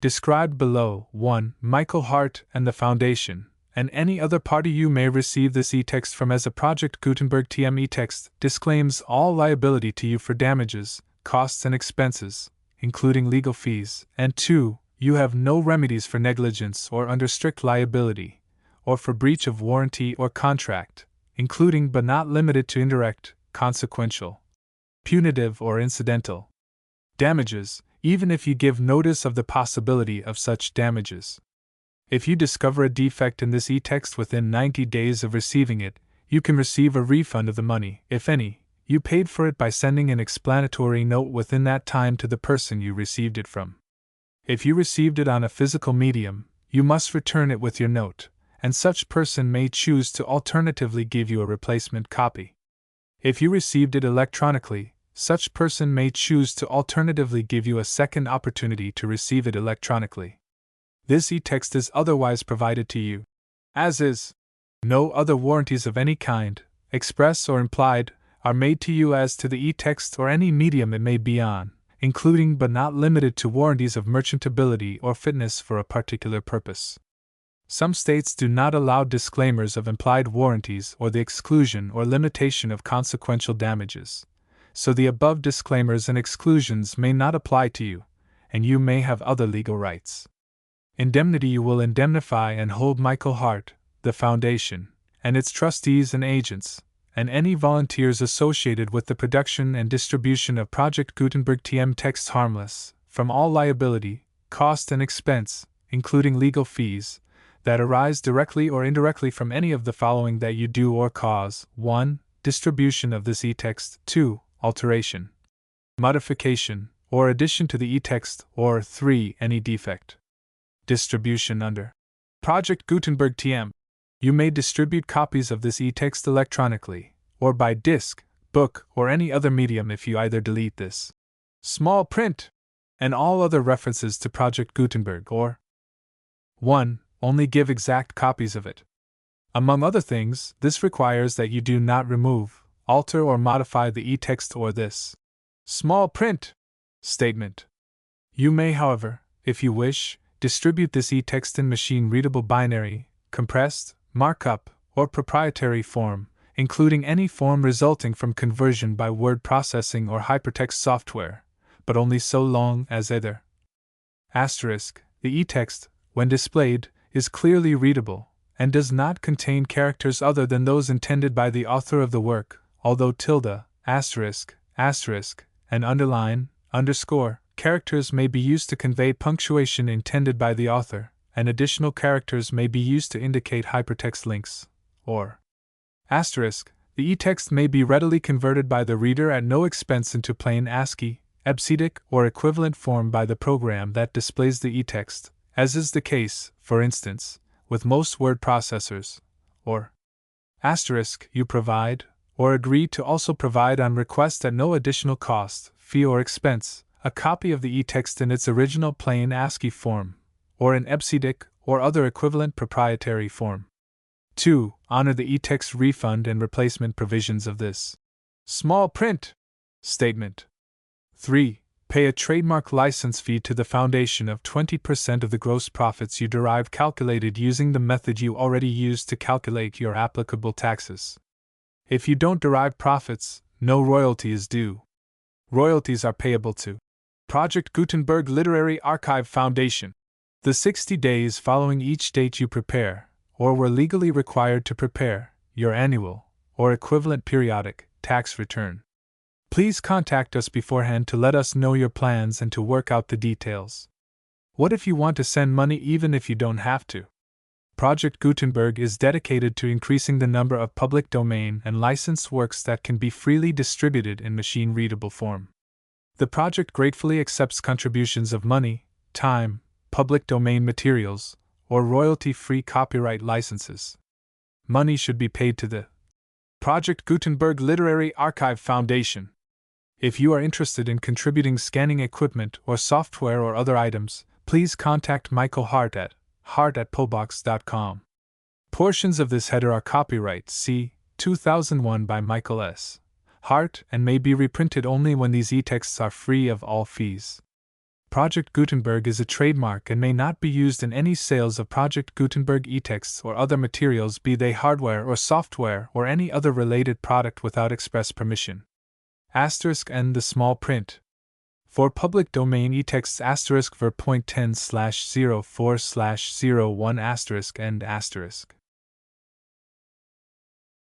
Described below. 1. Michael Hart and the Foundation, and any other party you may receive this e-text from as a Project Gutenberg TM e-text, disclaims all liability to you for damages, costs, and expenses, including legal fees. And 2. You have no remedies for negligence or under strict liability, or for breach of warranty or contract, including but not limited to indirect, consequential, punitive, or incidental damages, even if you give notice of the possibility of such damages. If you discover a defect in this e-text within 90 days of receiving it, you can receive a refund of the money, if any, you paid for it by sending an explanatory note within that time to the person you received it from. If you received it on a physical medium, you must return it with your note, and such person may choose to alternatively give you a replacement copy. If you received it electronically, such person may choose to alternatively give you a second opportunity to receive it electronically. This e-text is otherwise provided to you, as is. No other warranties of any kind, express or implied, are made to you as to the e-text or any medium it may be on, including but not limited to warranties of merchantability or fitness for a particular purpose. Some states do not allow disclaimers of implied warranties or the exclusion or limitation of consequential damages, so the above disclaimers and exclusions may not apply to you, and you may have other legal rights. Indemnity: you will indemnify and hold Michael Hart, the Foundation, and its trustees and agents, and any volunteers associated with the production and distribution of Project Gutenberg TM texts harmless from all liability, cost, and expense, including legal fees, that arise directly or indirectly from any of the following that you do or cause: 1. Distribution of this e-text, 2. Alteration, modification, or addition to the e-text, or 3. Any defect. Distribution under Project Gutenberg TM. You may distribute copies of this e-text electronically, or by disc, book, or any other medium if you either delete this small print and all other references to Project Gutenberg, or 1. Only give exact copies of it. Among other things, this requires that you do not remove, alter, or modify the e-text or this small print statement. You may, however, if you wish, distribute this e-text in machine-readable binary, compressed, markup, or proprietary form, including any form resulting from conversion by word processing or hypertext software, but only so long as either *, the e-text, when displayed, is clearly readable, and does not contain characters other than those intended by the author of the work, although tilde, asterisk, and underline, underscore, characters may be used to convey punctuation intended by the author, and additional characters may be used to indicate hypertext links, or *. The e-text may be readily converted by the reader at no expense into plain ASCII, EBCDIC, or equivalent form by the program that displays the e-text, as is the case, for instance, with most word processors, or *. You provide, or agree to also provide on request at no additional cost, fee, or expense, a copy of the e-text in its original plain ASCII form, or in EBCDIC or other equivalent proprietary form. 2. Honor the e-text refund and replacement provisions of this small print statement. 3. Pay a trademark license fee to the Foundation of 20% of the gross profits you derive, calculated using the method you already used to calculate your applicable taxes. If you don't derive profits, no royalty is due. Royalties are payable to Project Gutenberg Literary Archive Foundation. The 60 days following each date you prepare, or were legally required to prepare, your annual, or equivalent periodic, tax return. Please contact us beforehand to let us know your plans and to work out the details. What if you want to send money even if you don't have to? Project Gutenberg is dedicated to increasing the number of public domain and licensed works that can be freely distributed in machine-readable form. The project gratefully accepts contributions of money, time, public domain materials, or royalty-free copyright licenses. Money should be paid to the Project Gutenberg Literary Archive Foundation. If you are interested in contributing scanning equipment or software or other items, please contact Michael Hart at hart@pobox.com. Portions of this header are copyright C. 2001 by Michael S. Hart and may be reprinted only when these e-texts are free of all fees. Project Gutenberg is a trademark and may not be used in any sales of Project Gutenberg e-texts or other materials, be they hardware or software or any other related product, without express permission. *N the small print. For public domain e-texts *ver.10/04/01 *end